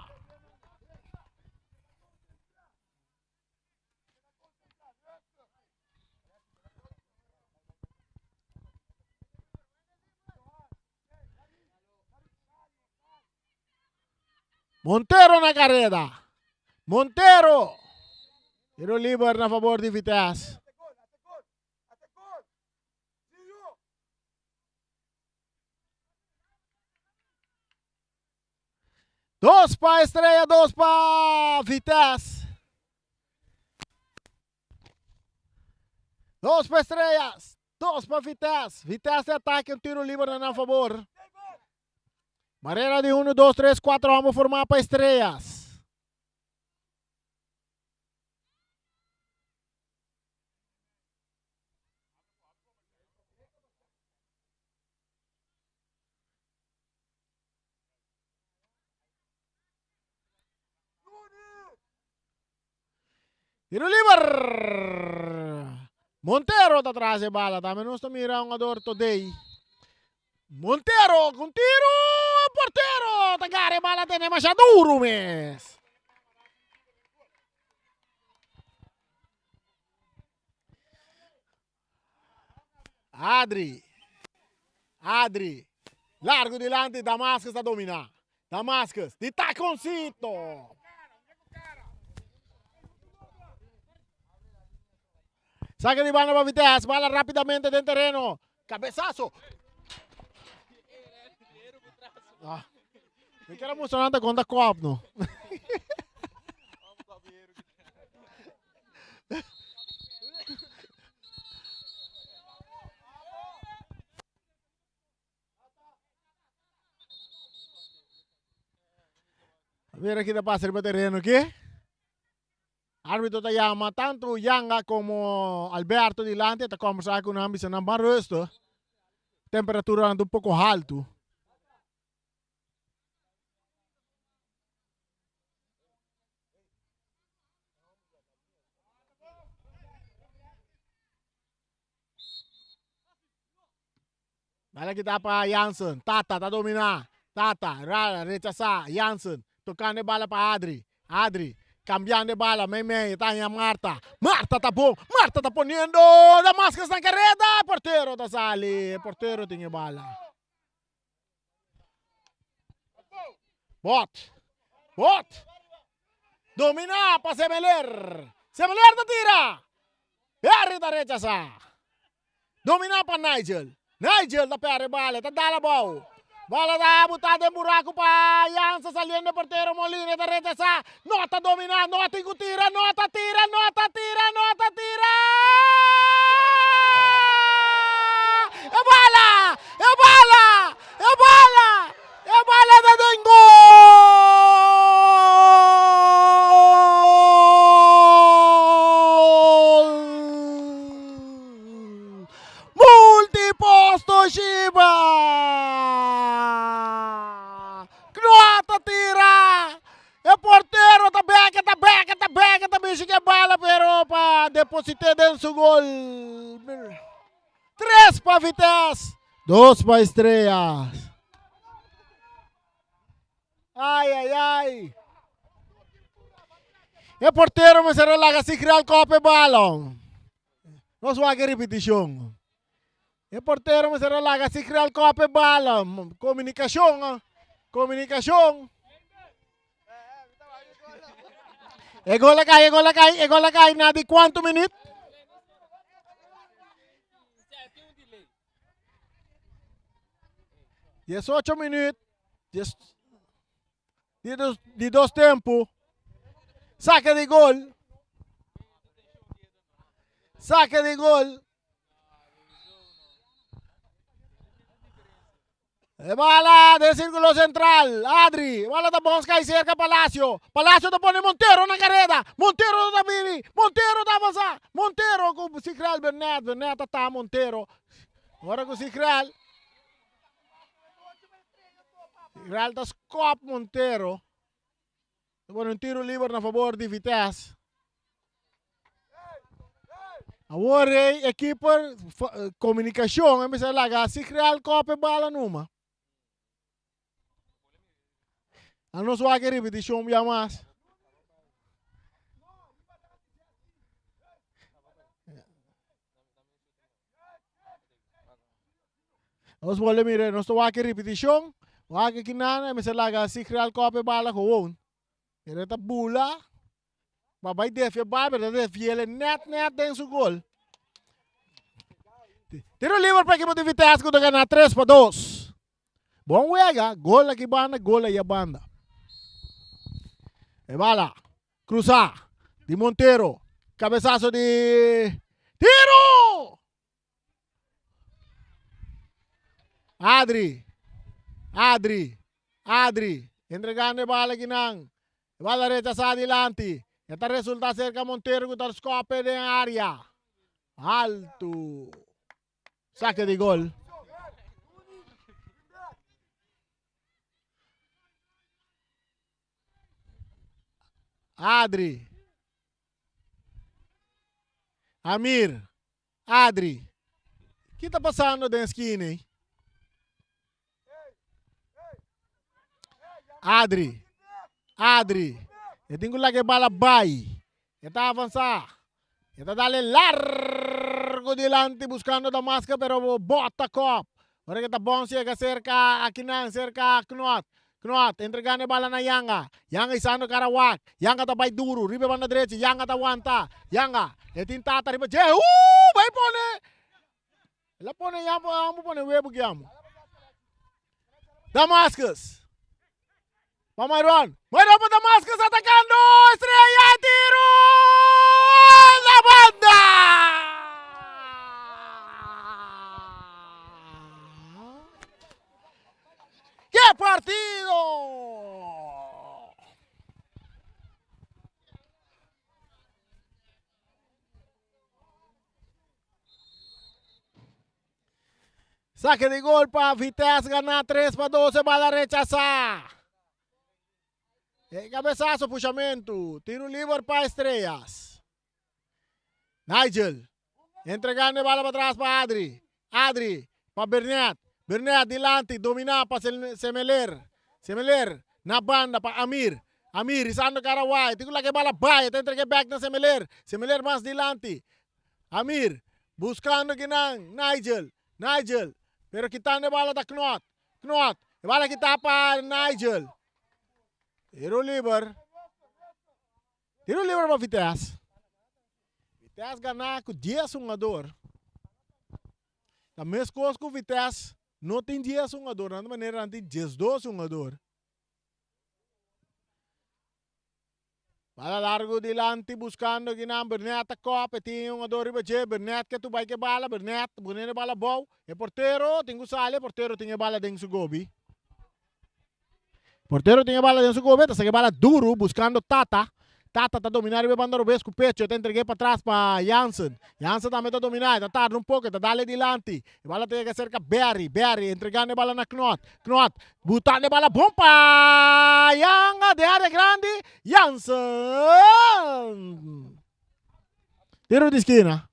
Montero na carrera. Montero. Tiro liber na favor di Vitesse. Dos pa Estrella, dos pa Vitesse. Dos pa Estrellas, dos pa Vitesse. Vitesse ataque, um tiro livre na favor. Barreira de 1, 2, 3, 4, vamos formar para Estrellas. Tiro livre. Montero tá atrás de bala, também não está mirando a dor today. Montero com tiro, porteiro, tagare bala tem mais duro mes. Adri, largo dilante, Damascus a dominar. Damascus, de taconcito. Saca de bala para Vitesse, bala rapidamente dentro del terreno. Cabezazo. Ah, eu quero emocionante quando a copo, não? A ver aqui da passa para terreno aqui. Árbitro está llama tanto Yanga como Alberto dilante, está conversando com a ambição na rusto. Temperatura anda um pouco alto. Bala kita para Jansen, Tata tá dominar. Tata, rechazar, Jansen, tocando bala para Adri. Cambiando de bala, Meme, tanya Marta. Marta tá bom, Marta tá poniendo. Damascus na carrera, porteiro tá sali. Porteiro tinha bala. Bot. Domina para Semeler. Semeler tá tira. Perry tá rechazar. Domina para Nigel da Perry bala, tá dala bom. Bola da butada em buraco para Jansen saliendo de portero Molina de rechazar. Nota dominar, nota tira, nota tira. É bala da Dengo. Multiposto Shiba. O porteiro tá beca, bicho que bala, pero pa depositar dentro do gol. 3 para Vitesse, 2 para Estrellas. Ai. O porteiro me se relaga se criar o copo e balão. Não só a repetição. O porteiro me se relaga se criar o copo e balão. Comunicação. E gol la cai, na di quanto minuto? Yes, 8 minutos. De dos tempos. Saca de gol. Bala del círculo central. Adri. Bala da Bosca y cerca Palacio. Palacio te pone Montero na carrera. Montero da Vini. Montero da avançar. Montero com Cicral Bernat. Bernat tá Montero. Agora com Cicral. Cicral da Scop Montero. Pone um tiro livre na favor de Vitesse. Agora equipe comunicação. É mesmo lá. Cicral copa bala numa. A não só aquele repetição já mais. Os boleh mire, nós só aquele repetição. O aquele que nada, mas lá se criar copa bala com um. Ele tá bula. Babai defia bala, mas defia ele net dentro do gol. Tiro livre para a equipe de Vitesse que tá ganhando 3-2. Bom wega, gol aqui banda, gol aí a banda. E bala, cruzar, de Montero, cabeçaço de... Tiro! Adri, entregando a bala aqui não. Bala rechaçada adelante. Esta resulta cerca Montero que está escope de área. Alto. Saque de gol. Adri. Amir. Adri. O que está passando na esquina, hein? Adri. Eu tenho que bala vai. Ele está avançar. Ele está dando largo delante buscando da máscara, pero bota cop. Agora que está bom, chega cerca aqui não, cerca Knot. Knot, entregando a bala na Yanga. Yanga isando Karawak. Yanga tá vai duro. Riba banda direita. Yanga tá wanta. Yanga. Ele tenta riba. Vai pone. Ele pone yamo, amo pone webo yamo. Damascus. Vamos Myron. Myron para Damascus atacando. Estrella tiro. La banda. ¡Qué partido! Saque de gol para Vitesse ganar 3-2, bala rechazar. Cabeçaço, puxamento. Tiro livre para Estrellas. Nigel. Entregando a bala para trás para Adri. Adri para Bernat. Bernat delante, domina para Semeler. Na banda para Amir. Amir, isando Karawai. Tigo lagi bala bay. Ito entregue back na Semeler. Semeler mas delante. Amir. Buscando ginang. Nigel. Pero quitando bala da Knot. Bala kita para Nigel. Tiro liber para Vitesse. Vitesse ganhar com 10 jogador. A mesma coisa com Vitesse. Não tem 10 jogador, de maneira não tem 12 jogador. Bala largo delante, buscando que não, Bernat a copa, tem um jogador riba, Bernat que tu vai que bala, Bernat, bonene bala bom, e porteiro, tem que sair, porteiro tem a bala dentro do gobi. Porteiro tem a bala dentro do gobi, tá que bala duro, buscando Tata. Tata tá dominando e banda robês com o pecho, eu entreguei para trás para Jansen. Jansen também tá dominando, tá tarde um pouco, tá dale delante. A bala tem que cerca Berry, entregando a bala na Knot, botando a bala bom para Yanga de área grande, Jansen. Tiro de esquina.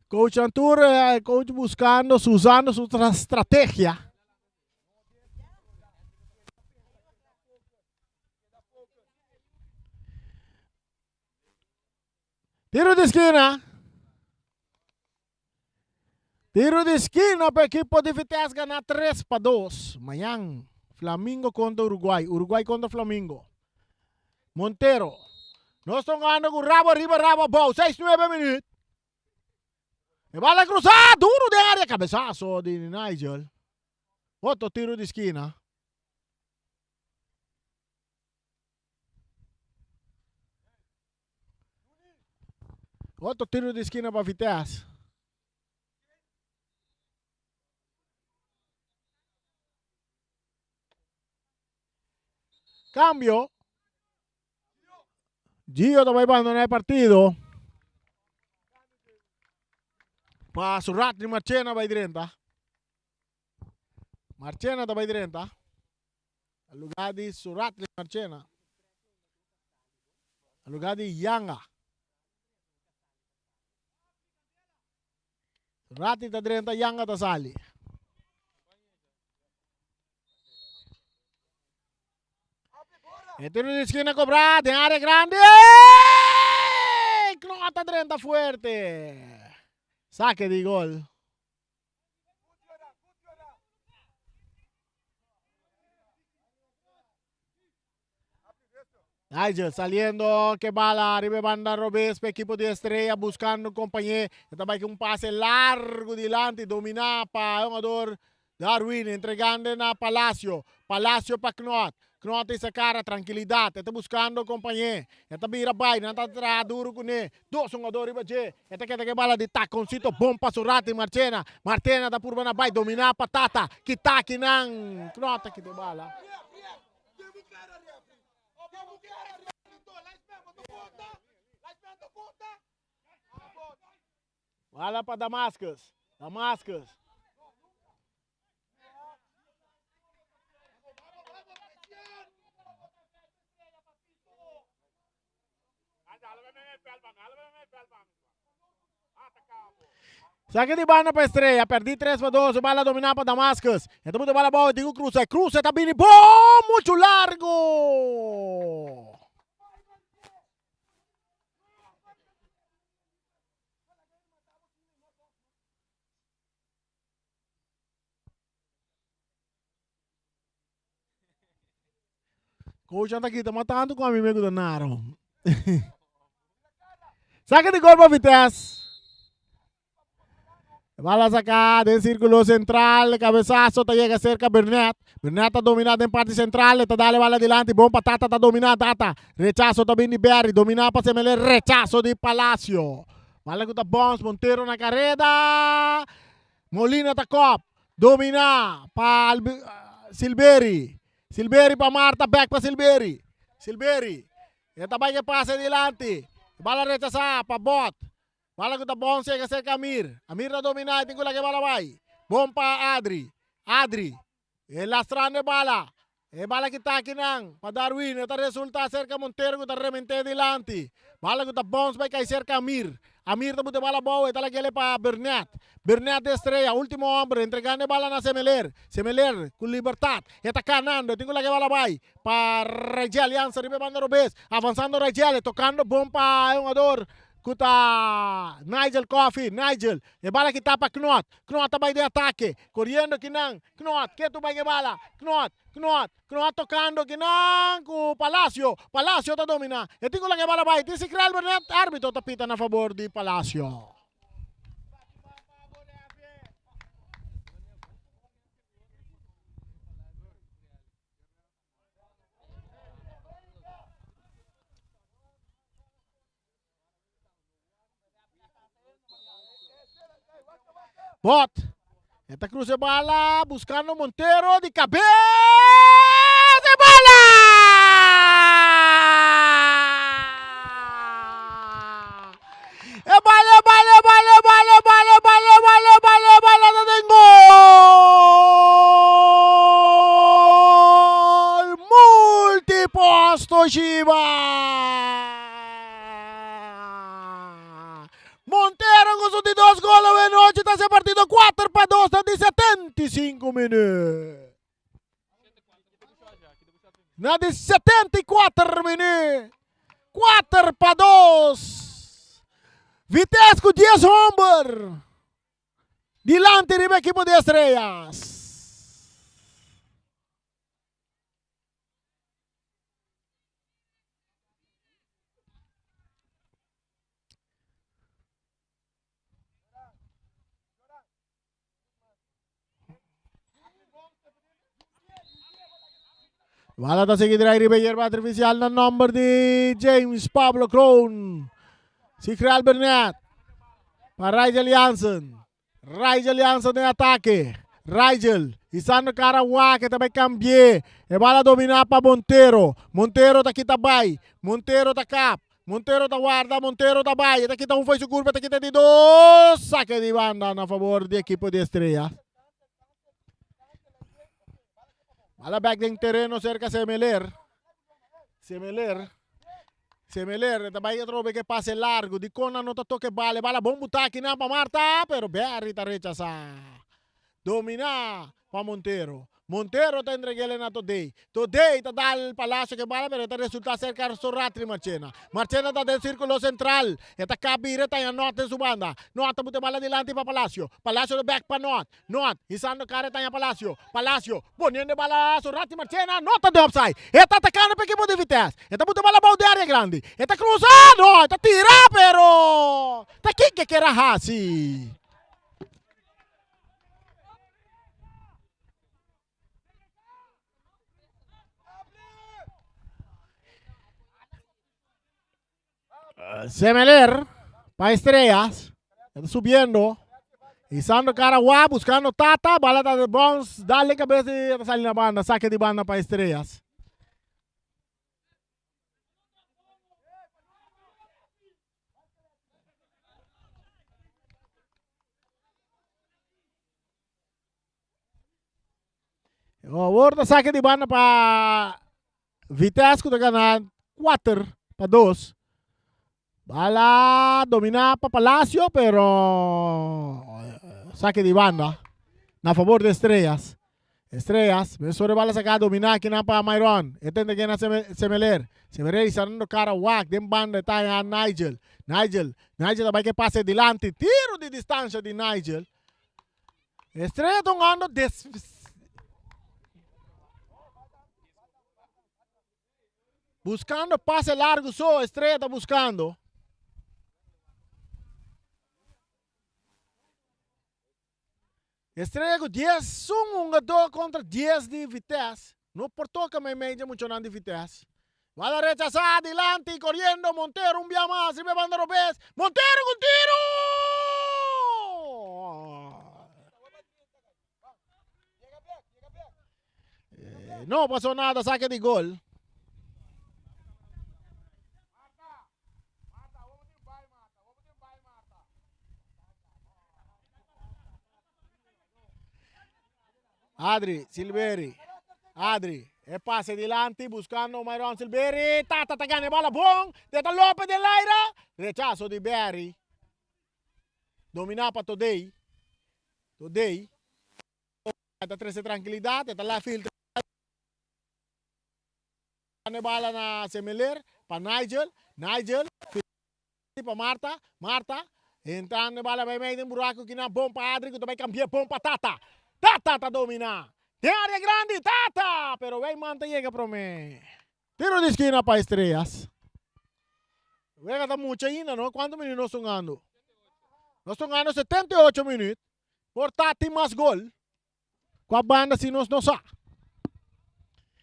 Coach Antur, coach buscando, usando su estrategia. Tiro de esquina. Tiro de esquina para o equipo de Vitesse ganhar 3-2. Amanhã, Flamengo contra Uruguai. Uruguai contra Flamengo. Montero. Nós estamos ganhando com rabo, bom. 6-9 minutos. E bala cruzada, duro de área, cabeçaço de Nigel. Otro tiro de esquina. Otro tiro de esquina para Vitesse. Cambio. Gio vai abandonar el partido. Para Suratli Marchena vai direnta. Marchena vai direnta. Al lugar di Suratli Marchena. Al lugar di Yanga. Suratli da direnta, Yanga da sali. E tiro di esquina cobrado en área grande. Nota 30 fuerte. Saque de gol. Nigel saliendo, que bala, arriba banda Robespe, equipo de Estrella buscando un compañero. Esta va que un pase largo delante, domina para jugador Darwin, entregando a Palacio. Palacio para Knot. Knot essa cara, tranquilidade. Está buscando companheiro. Está vira bai, não está atrás duro com ele. Dois jogadores baje. Está que bala de taconcito bom para Surati Marchena. Marchena da por bana bai dominar patata. Que tá aqui não. Knot que de bala. Bala para Damascus. Damascus. Saque de bala para Estrella, perdi 3-2, bala dominada para Damascus. Então muito bala boa, digo cruza, cruza, tá bem bom, muito largo. Coach tá aqui, tá matando com o amigo do Naro. Saque de gol para Vitesse. Bala sacada en círculo central, cabezazo, te llega cerca Bernet. Bernet está dominado en parte central, está dale bala adelante, bom patata está dominada, Tata. Rechazo también de Berry, dominado para Semeler, rechazo de Palacio. Bala que está Bons, Montero na carrera. Molina está cop, domina para Silberi. Silberi para Marta, back para Silberi. Silberi, esta vai que passa adelante. Bala rechazada para Bot. Bala que tá bom, chega cerca Amir. Amir tá dominado, tem que lá que bala vai. Bom para Adri. Adri. E lastrando bala. E bala que tá aqui não. Para Darwin, tá resulta cerca Montero que tá remente adelante. Bala que tá bom, vai cair cerca Amir. Amir tá muito bala boa, tá lá que ele para Bernet. Bernet de Estrella, último hombre, entregando bala na Semeler. Semeler com liberdade. E tá canando, tem que lá que bala vai. Para Regel, Aliança, arriba banda Robes. Avançando Regel, tocando bom para jogador. Kuta Nigel Coffee, Nigel, e bala que tapa Knot, Knot também de ataque, correndo que não, Knot, que tu vai que bala, Knot tocando que não, com Palacio, Palacio tá dominando, e tenho lá que bala vai, tem se criar o Bernet, árbitro tapita na favor de Palacio. Bot. Esta cruza bala buscando Montero de cabeça de bala. Bala de gol. Multiposto Shiba. Montero con sus 2 goles de noche, está ese partido 4-2, está de 75 minutos. Na de 74 minutos. 4-2. Vitesse com 10 hombres. Delante del equipo de Estrellas. Bala ta sige dira ribe yerba artificial na number di James Pablo Crown. Si Creal Bernat. Para Rigel Jansen. Rigel Jansen em ataque. Rigel. Isando cara wa que também cambie. E bala domina pa Montero. Montero ta kita bay. Montero ta cap. Montero ta guarda, Montero ta bay. Ta kita foi su curva, ta kita di dos. Saque de banda na favor de equipo de Estrella. Bala back ng terreno cerca Semeler. Semeler, também trobe que pase largo. Di Cona no ta toque bale. Bala bom butaki na pa Marta, pero Berry ta rechaza. Domina pa Montero. Montero ta entregele na Today. Today ta dal Palacio que bala, pero ta resulta cerca Sorratri Marchena. Marchena ta del círculo central. Eta kabire ta yan Not en su banda. Not ta bute bala dilante pa Palacio. Palacio de back pa Not. Not, isando care ta yan Palacio. Palacio, poniendo bala Sorratri Marchena. Not ta de offside. Eta atacando pa equipo de Vitesse. Eta bute bala bau de área grande. Eta cruzando. Eta tira, pero ta kike que era hasi. Semeler para Estrellas, está subiendo, izando Caraguá, buscando Tata, balada de Bones, dale cabeza y sale la banda, saque de banda para Estrellas. Ahora saque de banda para Vitesse, que está ganando 4-2. Bala domina pa Palacio, pero saque de banda na favor de Estrellas. Estrellas, sobre bala sacada, domina aqui na pa Myron. Entende que na Semeler. Semeler isando cara wak, dem banda está a Nigel. Nigel também que passe delante, tiro de distância de Nigel. Estrellas tomando buscando passe largo só, Estrella está buscando. Estrella com 10, um jogador contra 10 de Vitesse. Não portou que me media muito de Vitesse. Va a rechazar adelante, corriendo Montero, un vía más, y me van a Robes. Montero con tiro. No pasó nada, saque de gol. Adri, Silveri, Adri, e pase delante buscando Myron Silveri, Tata gana bola bom, Teta Lopez del aire, rechazo de Berry, domina para Today, Teta 13 tranquilidad, Teta la filtra, gana bola na Semeler, para Nigel, para Marta, entrando bola vai meio de buraco que na bom para Adri, que também cambiou bom para Tata. Tata domina. De área grande, Tata. Pero vem manta llega para mim. Tiro de esquina para Estrellas. Vega está mucho ainda, ¿no? ¿Cuántos minutos nós estamos ganhando? Nós estamos ganhando 78 minutos. Por Tati mais gol. Com a banda se nós não sa.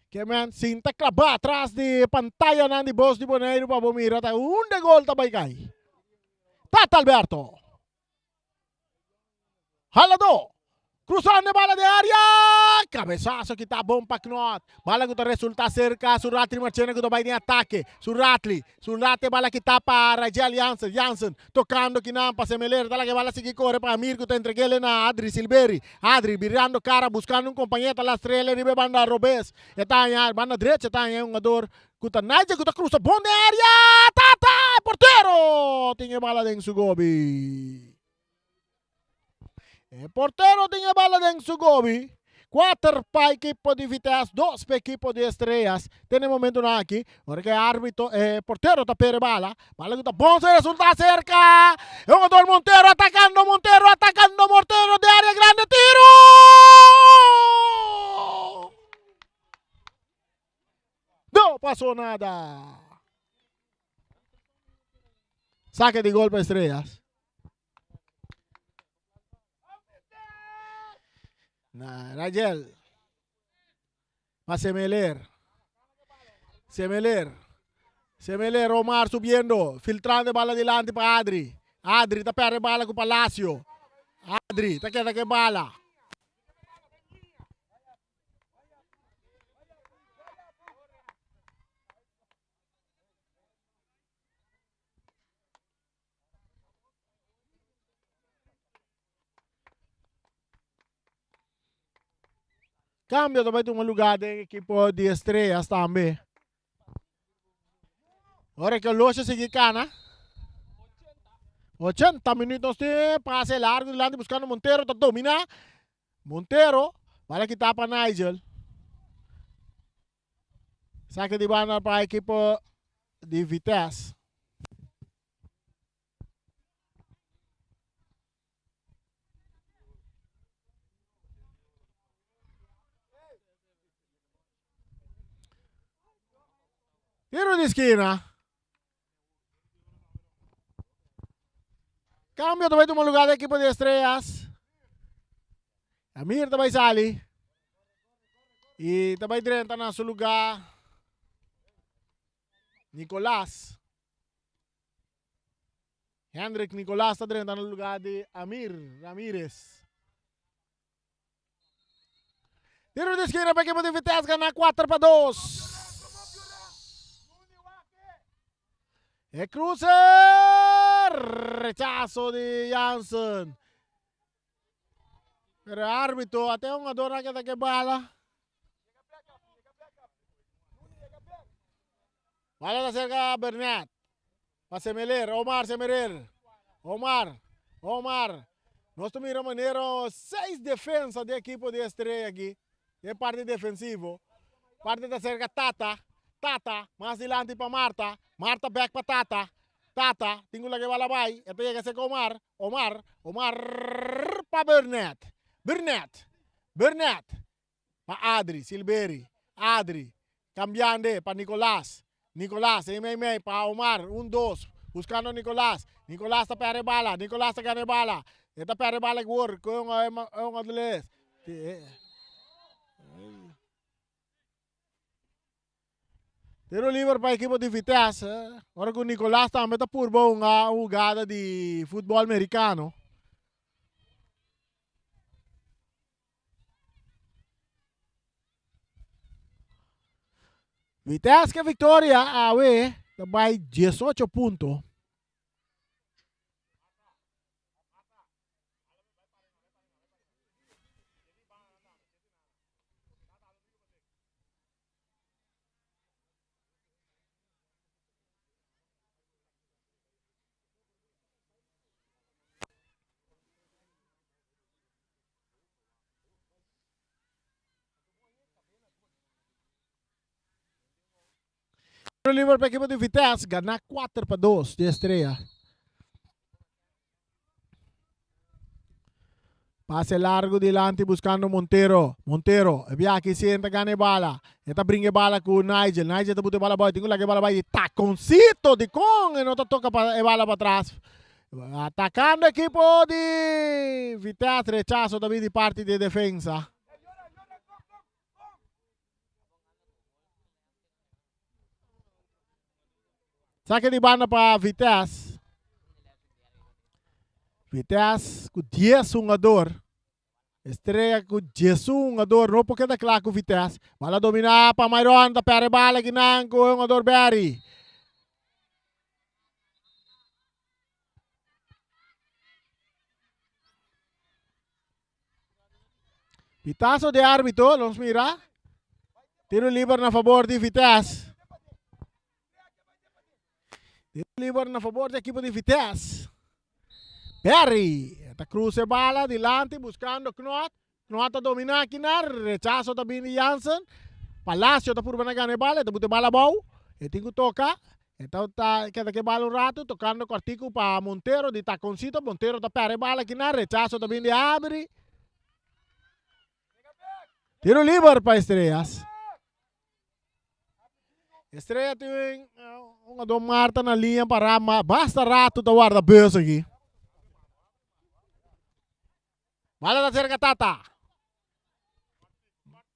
Que man, sinta clavar atrás de pantalla na de Boss de Bonaire para bomira. Tá de gol também cai. Tata Alberto. Halado. Cruzando bola de área, cabeçazo que tá bom para Knot. Bola que resulta cerca, Surratli marchando que vai em ataque. Surratli bola que tá para Rigel Jansen, tocando que não para Semeler, dá que bola seguir corre para Amir que tá entregue na Adri Silveri. Adri virando cara, buscando um companheiro da estrela e banda Robes. Está em banda direita, está em um jogador que tá Nigel que tá cruza bom de área. Tata, porteiro, tinha bola dentro do Gobi. El portero tiene bala en su gobi. 4 para equipo de Vitesse, 2 para equipo de Estrellas. Tiene momento aquí, porque el árbitro, portero está pere bala. Bala que está bom, se resulta cerca. El jugador Montero atacando Montero de área grande. ¡Tiro! No pasó nada. Saque de gol para Estrellas. Rigel para Semeler. Semeler, Omar subiendo, filtrando bala adelante para Adri. Adri está perde bala com Palacio. Adri, está que bala. Cambio também de um lugar da equipe de estrelas também. Ora que o Locha sigue cana. 80 minutos de passe largo delante buscando Montero, tá domina. Montero, para quitar para Nigel. Saque de banda para a equipe de Vitesse. Tiro de esquina. Cambio também de um lugar da equipe de estrelas. Amir também sai. E também entra no seu lugar Nicolás. Hendrik Nicolás está dentro no lugar de Amir Ramírez. Tiro de esquina para a equipe de Vitesse ganhar 4-2. E cruce, rechazo de Jansen. Pero árbitro, até uma dona que que bala. Bala da cerca Bernat. Para Semeler, Omar Semeler. Omar. Nós tomamos maneira 6 defensas da equipe de estreia aqui. É parte defensivo. Parte da cerca Tata, mais adelante para Marta. Marta back para Tata, tinggal lagi bala bay. Ito yung kasi Omar pa Bernat. Pa Adri, Silveri. Adri, cambiando pa Nicolás, may pa Omar, 1-2. Buscando Nicolás tá pere bala, Nicolás tá gane bala. Ito pere bala work, yung adulis. Tiro livre para a equipe de Vitesse. Agora que o Nicolás também está por bom uma jogada de futebol americano. Vitesse que a vitória, vai 18 pontos. O livre para a equipe de Vitesse ganhar 4-2 de estreia. Passe largo delante buscando Montero, via que senta gane bala. Eta brinque bala com Nigel tá botando bala boy, tengo lagi bala boy, taconcito de con, e não toca a bala para trás. Atacando a equipe de Vitesse, rechazo também de parte de defesa. Saque de banda para Vitesse. Vitesse com 10 jogador. Estreia com 10 jogador. Não porque da claro com Vitesse. Bala dominar para Myron. Da pere bala que não com o jogador Berry. Pitazo de árbitro. Vamos mirar. Tiro livre a favor de Vitesse. Livre na favor da equipe de Vitesse. Berry. Esta cruce bala delante buscando Knot. Knot a dominar aqui na rechazo também de Jansen. Palacio está por ganhar bala. Está botando bala bom. E tem que tocar. Então está queda que bala rato tocando cortico para Montero de taconcito. Montero está perde bala aqui na rechazo também de Abre. Tiro livre para Estrelas. Estreia tem uma do Marta na linha para basta rato da guarda-bus aqui. Bala da cerca Tata.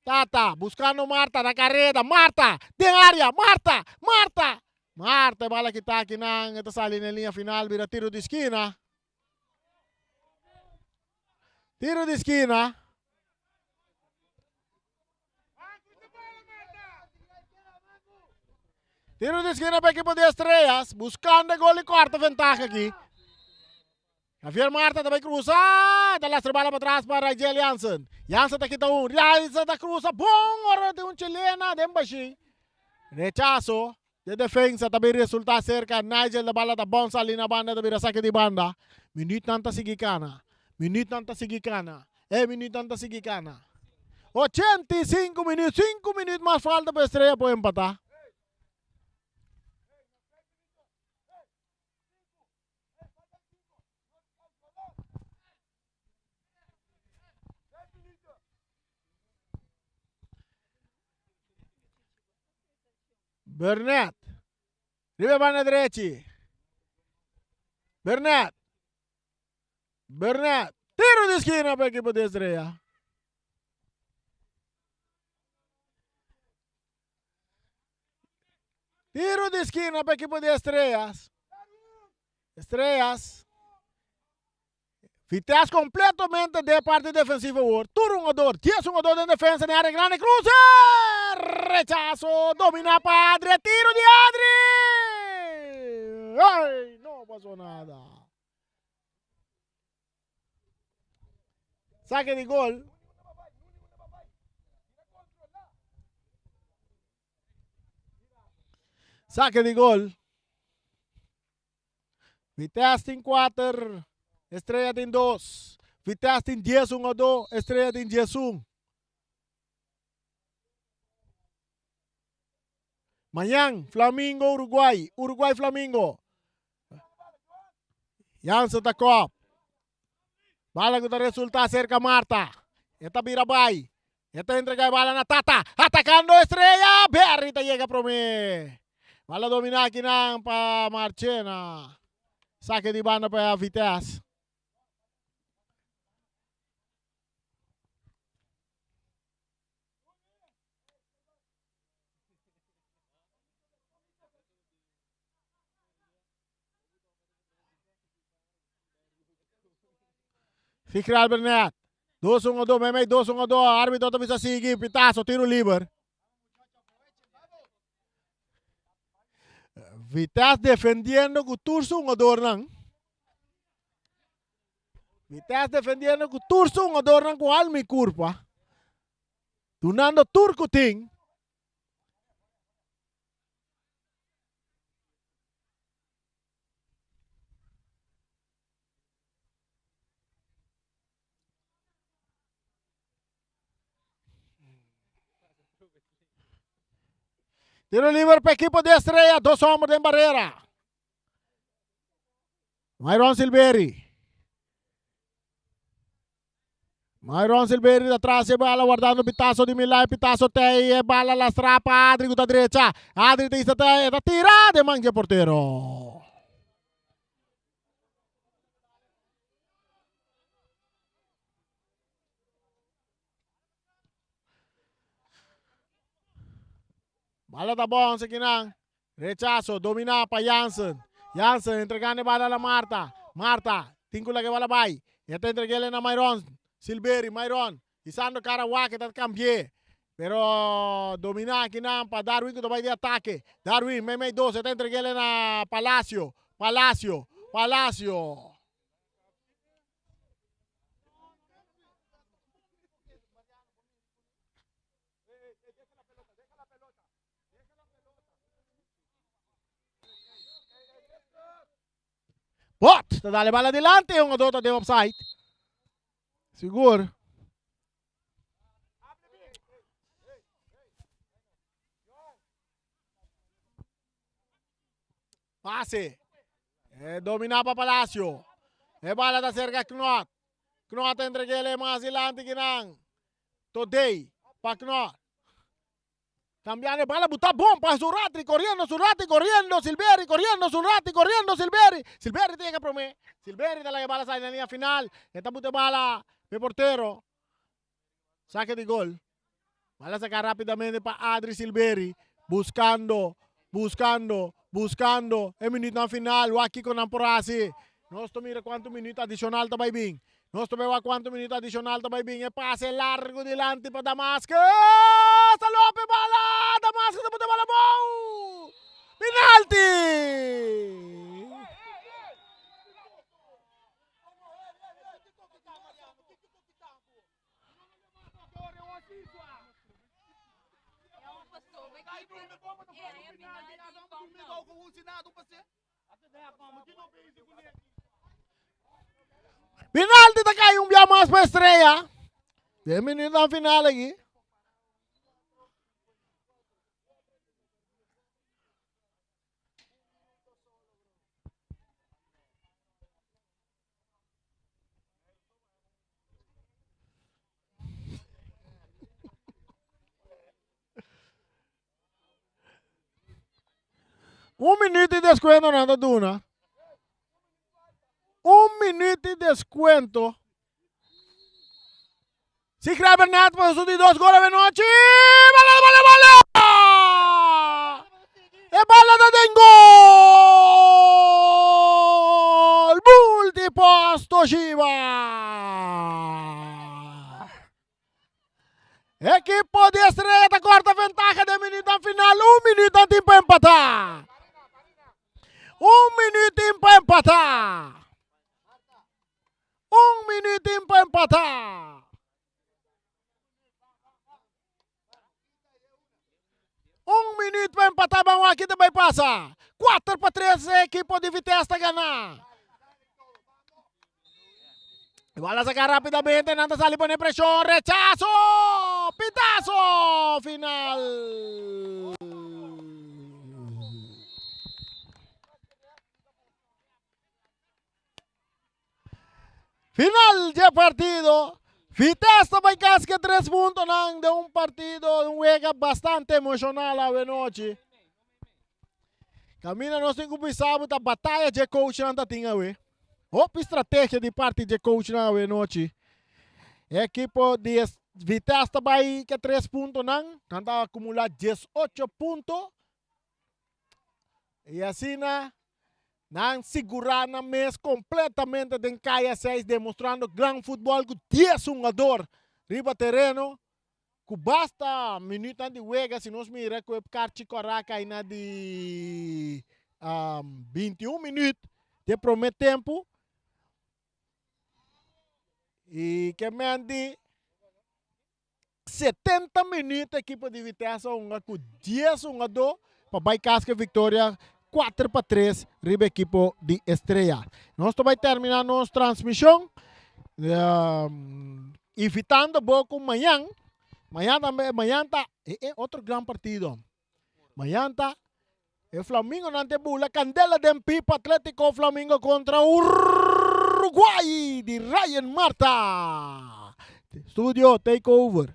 Tata, buscando Marta na carrera. Marta, de área. Marta, Marta. Marta, bala kita kinang ito sa linha final. Vira tiro de esquina. Tiro de esquina. Tiro de esquina para o equipo de Estrellas. Buscando gol e quarta ventaja aqui. Javier Marta também cruza. Dá a bala para trás para Rigel Jansen. Jansen está aqui, Jansen está cruza. Bom, hora de chilena. De baixinho. Rechazo. De defensa também resulta cerca. Nigel da bala da bonsa ali na banda. Também saque de banda. Minuto nanta sigicana. Minuto nanta sigicana. Minuto nanta sigicana. 85 minutos. 5 minutos mais falta para a Estrela para empatar. Burnett. Ribe banda direita. Burnett. Burnett. Tiro de esquina para o equipo de Estrela. Tiro de esquina para o equipo de Estrellas. Estrellas. Vitesse completamente de parte defensiva. Tur um jogador. 10 jogador de defesa na área grande. Cruza. Rechazo. Domina para Adri. Tiro de Adri. Ai, não passou nada. Saque de gol. Saque de gol. Vitesse tem 4. Estrela tem 2. Vitesse tem 10, 1 ou 2. Estrela tem 10, 1. Manhã, Flamengo, Uruguai. Uruguai, Flamengo. Jansen da Cop. Bala que resulta cerca Marta. Esta vira vai. Esta entrega a bala na Tata. Atacando Estrela. Berrita llega para mim. Bala dominar aqui para Marchena. Saque de banda para a Vitesse. Fikral Burnett. 2-1-2, Memei 2-1-2. Árbitro também bisa sige. Pitaso, tiro livre. Vitesse defendendo com o Turso 1-2 nang. Vitesse defendendo com o Turso 1-2 nang com almi curva. Tunando Turco ting. Tiro livre para a equipe de Estrela. 2 homens em barreira. Myron Silveri. Myron Silveri atrás de bala, guardando Pitaso de Milay. Pitaso tem bala, lastra para Adri da direita. Adri tem esta tirada de mangue porteiro. Bala da bom, Sekinang. Rechazo, domina para Jansen. Jansen entregando bala a Marta. Marta, tinko lagi bala bay. Ito entregale na Myron. Silveri, Myron. Isando Karawa que cambié. Pero domina aqui para Darwin que vai de ataque. Darwin, Memei 2. Ito entregale na Palacio. Palacio. Palacio. Bot! Dale bala adelante, un adulto de offside. Seguro. Passe. Dominava Palacio. Bala da cerca Knot. Knot entreguele mais adelante que não. Today. Pa Knot. Cambiar de bala, buta bom para Surati, corriendo, Silveri, corriendo, Surati, corriendo, Silveri. Silveri tiene que prometer. Silveri da la bala en la línea final. Esta buta bala de portero. Saque de gol. Van a sacar rápidamente para Adri Silveri. Buscando. El minuto final. Waki con Amporasi. Nós mira quanto minuto adicional também bem. Nós também vai quanto minuto adicional também bem. É passe largo delante para Damascus. Salope bala. Damascus tá botando bola bom. Penalti. Penalti tá caindo um dia mais para estreia. 10 minutos na final aqui. Um minuto de descuento nada Duna. Um minuto de descuento. Si Kraber Nat por su de 2 goles de noche. ¡Bala! ¡E balla da gol! Multiposto Shiva. Equipo de Estrella da corta ventaja de minuto final. Un minuto en tiempo empatar. Un minuto para empatar. Un minuto para empatar. Um minuto para empatar, vamos aqui também passa. 4-3, equipe de Vitesse está ganhando. Igual a sacar rapidamente, Nanta sale pone presión, rechazo, pitazo, final. Final de partido. Vitesse também casca 3 pontos de um partido, um juego bastante emocional a noite. Camina nós temos que pensar a batalha de coach não tinha we. Outra estratégia de parte de coach na noite. Equipe de Vitesse também que 3 pontos não acumular 18 pontos. E assim não segurar na mesa completamente de caia 6, demonstrando grande futebol com 10 jogadores riba terreno, que basta minuto de juega, se nós miramos que o Carchi Coraca ainda de 21 minutos de primeiro tempo, e que mande 70 minutos a equipe de Vitesse com 10 jogadores para baicar a vitória 4-3, riba equipo de Estrella. Nós também terminar nossa transmissão, invitando pouco amanhã. Amanhã tá outro grande partido. Amanhã tá o Flamengo não tem bula, Candela de Pipa, Atlético Flamengo contra Uruguai de Ryan Marta. Studio Takeover.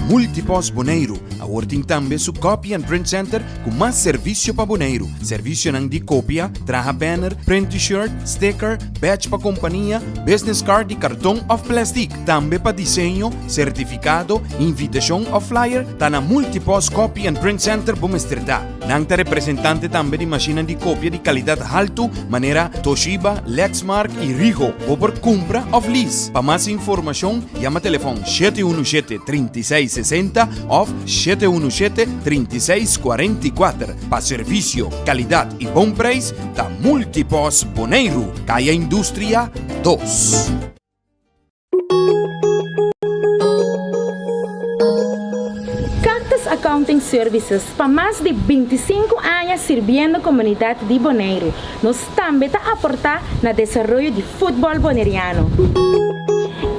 Multipos Boneiro, a working tambe su copy and print center com mais serviço para boneiro. Serviço nang di copia, traha banner, print t-shirt, sticker, badge pa companhia, business card e cartão of plastic. Tambe pa desenho, certificado, invitação of flyer, ta na Multipos Copy and Print Center Bumesterdá. Nang ta representante tambe di macchina di copia di qualidade alto, maneira Toshiba, Lexmark e Rigo, ou por compra of lease. Pa mais informação, chama telefone 717-3660 ou 717-3644. Pa serviço, qualidade e bom preço, ta Multipos Boneiro, Caia Indústria 2. Cactus Accounting Services, para mais de 25 anos servindo a comunidade de Boneiro, nós também está aportar no desenvolvimento de futebol boneriano.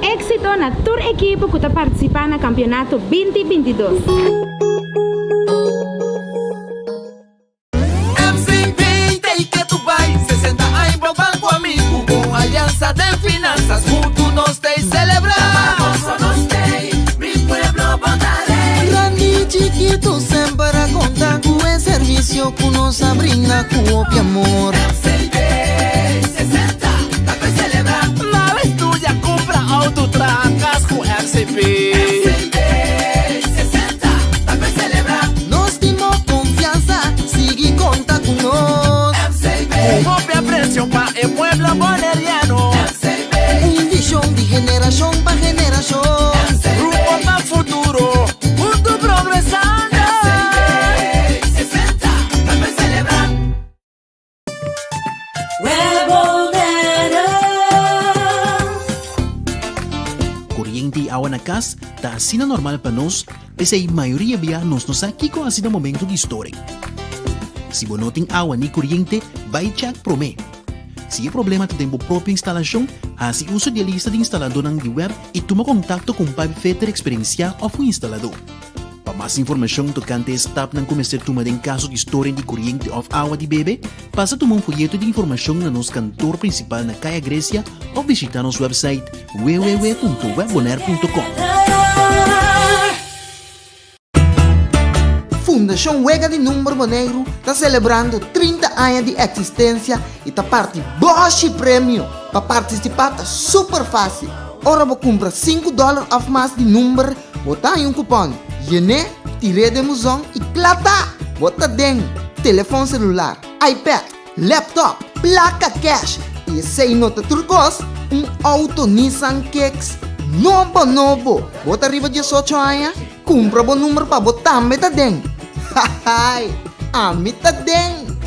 Éxito na tour equipe que está participando no campeonato 2022. MCB, tem que tu vai, 60 anos pro banco amigo, com aliança de finanças, junto nós te celebrar. Nós tem, mi pueblo bondaré. Grande chiquito sempre a contar com o serviço que nos brinda com o amor. MCB, 60, tá pra celebrar. Na estúdia compra auto, tracas com MCB. MCB, 60, tá pra celebrar. Nós temos confiança, sigue conta com nós. MCB, copia precio pa el pueblo boneriano. MCB, Visão de geração para geração. Grupo para futuro, junto progresando. MCB, 60, tá pra celebrar. Kuryente e awa na kas, ta asina normal pa nos, pese a maioria biya nos aqui com asina momento de história. Se bonoting awa ni kuryente, vai check prome. Se é problema de tempo própria instalação, assim uso de lista de instalador ng di web e toma contato com Pipe Fitter Experiencia ou um instalador. Para mais informação tocante stop ng começar tuma em caso de história de corrente of awa de bebê, passa toma um folheto de informação na nosso cantor principal na Caia Grécia ou visita nosso website www.webbonaire.com. Fundação Wega de Número Boneiro está celebrando 30 anos de existência e está parte Bosch Prêmio. Para participar está super fácil. Ora vou comprar $5 off mais de número, botar em um cupom. Yene, tire de musão e plata. Bota dentro, telefone celular, iPad, laptop, placa cash e sem nota turcos, auto Nissan Kicks. Novo. Bota arriba 18 anos, compra bom número para botar meta dentro. Hahay, amita dentro.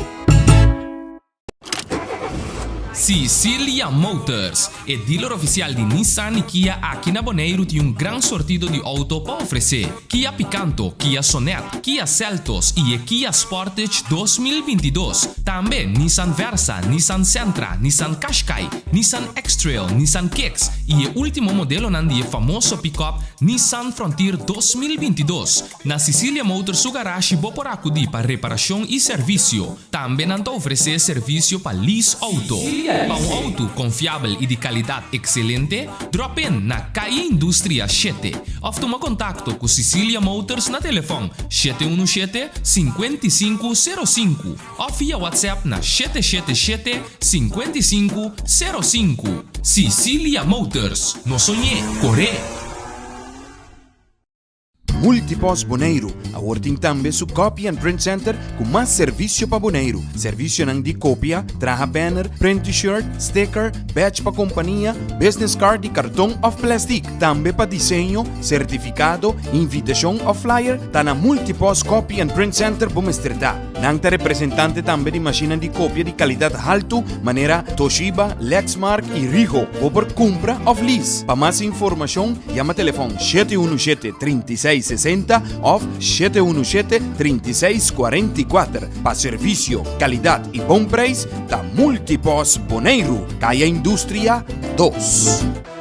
Sicilia Motors, o dealer oficial de Nissan e Kia aqui na Boneiro tem grande sortido de auto para oferecer. Kia Picanto, Kia Sonet, Kia Seltos e Kia Sportage 2022. Também Nissan Versa, Nissan Sentra, Nissan Qashqai, Nissan X-Trail, Nissan Kicks e o último modelo nandi famoso pick-up Nissan Frontier 2022. Na Sicilia Motors o garagem boporaco di para reparação e serviço. Também nanda oferecer serviço para lease auto. Para um auto confiável e de qualidade excelente, drop in na Caia Indústria 7. Ou toma contato com Sicilia Motors na telefone 717-5505 ou via WhatsApp na 777-5505. Sicilia Motors, no sonhé, corre! Multipos Boneiro, a working tambe su copy and print center com mais serviço para boneiro. Serviço nang di copia, traha banner, print t-shirt, sticker, badge pa companhia, business card e cartão of plastic. Tambe pa desenho, certificado, invitação of flyer, ta na Multipos Copy and Print Center Bumesterdá. Nang ta representante tambe di macchina di copia di qualidade alto, maneira Toshiba, Lexmark e Rigo, ou por compra of lease. Pa mais informação, chama telefone 717-3660 ou 717-3644. Pa serviço, qualidade e bom preço, ta Multipos Boneiro, Caia Indústria 2.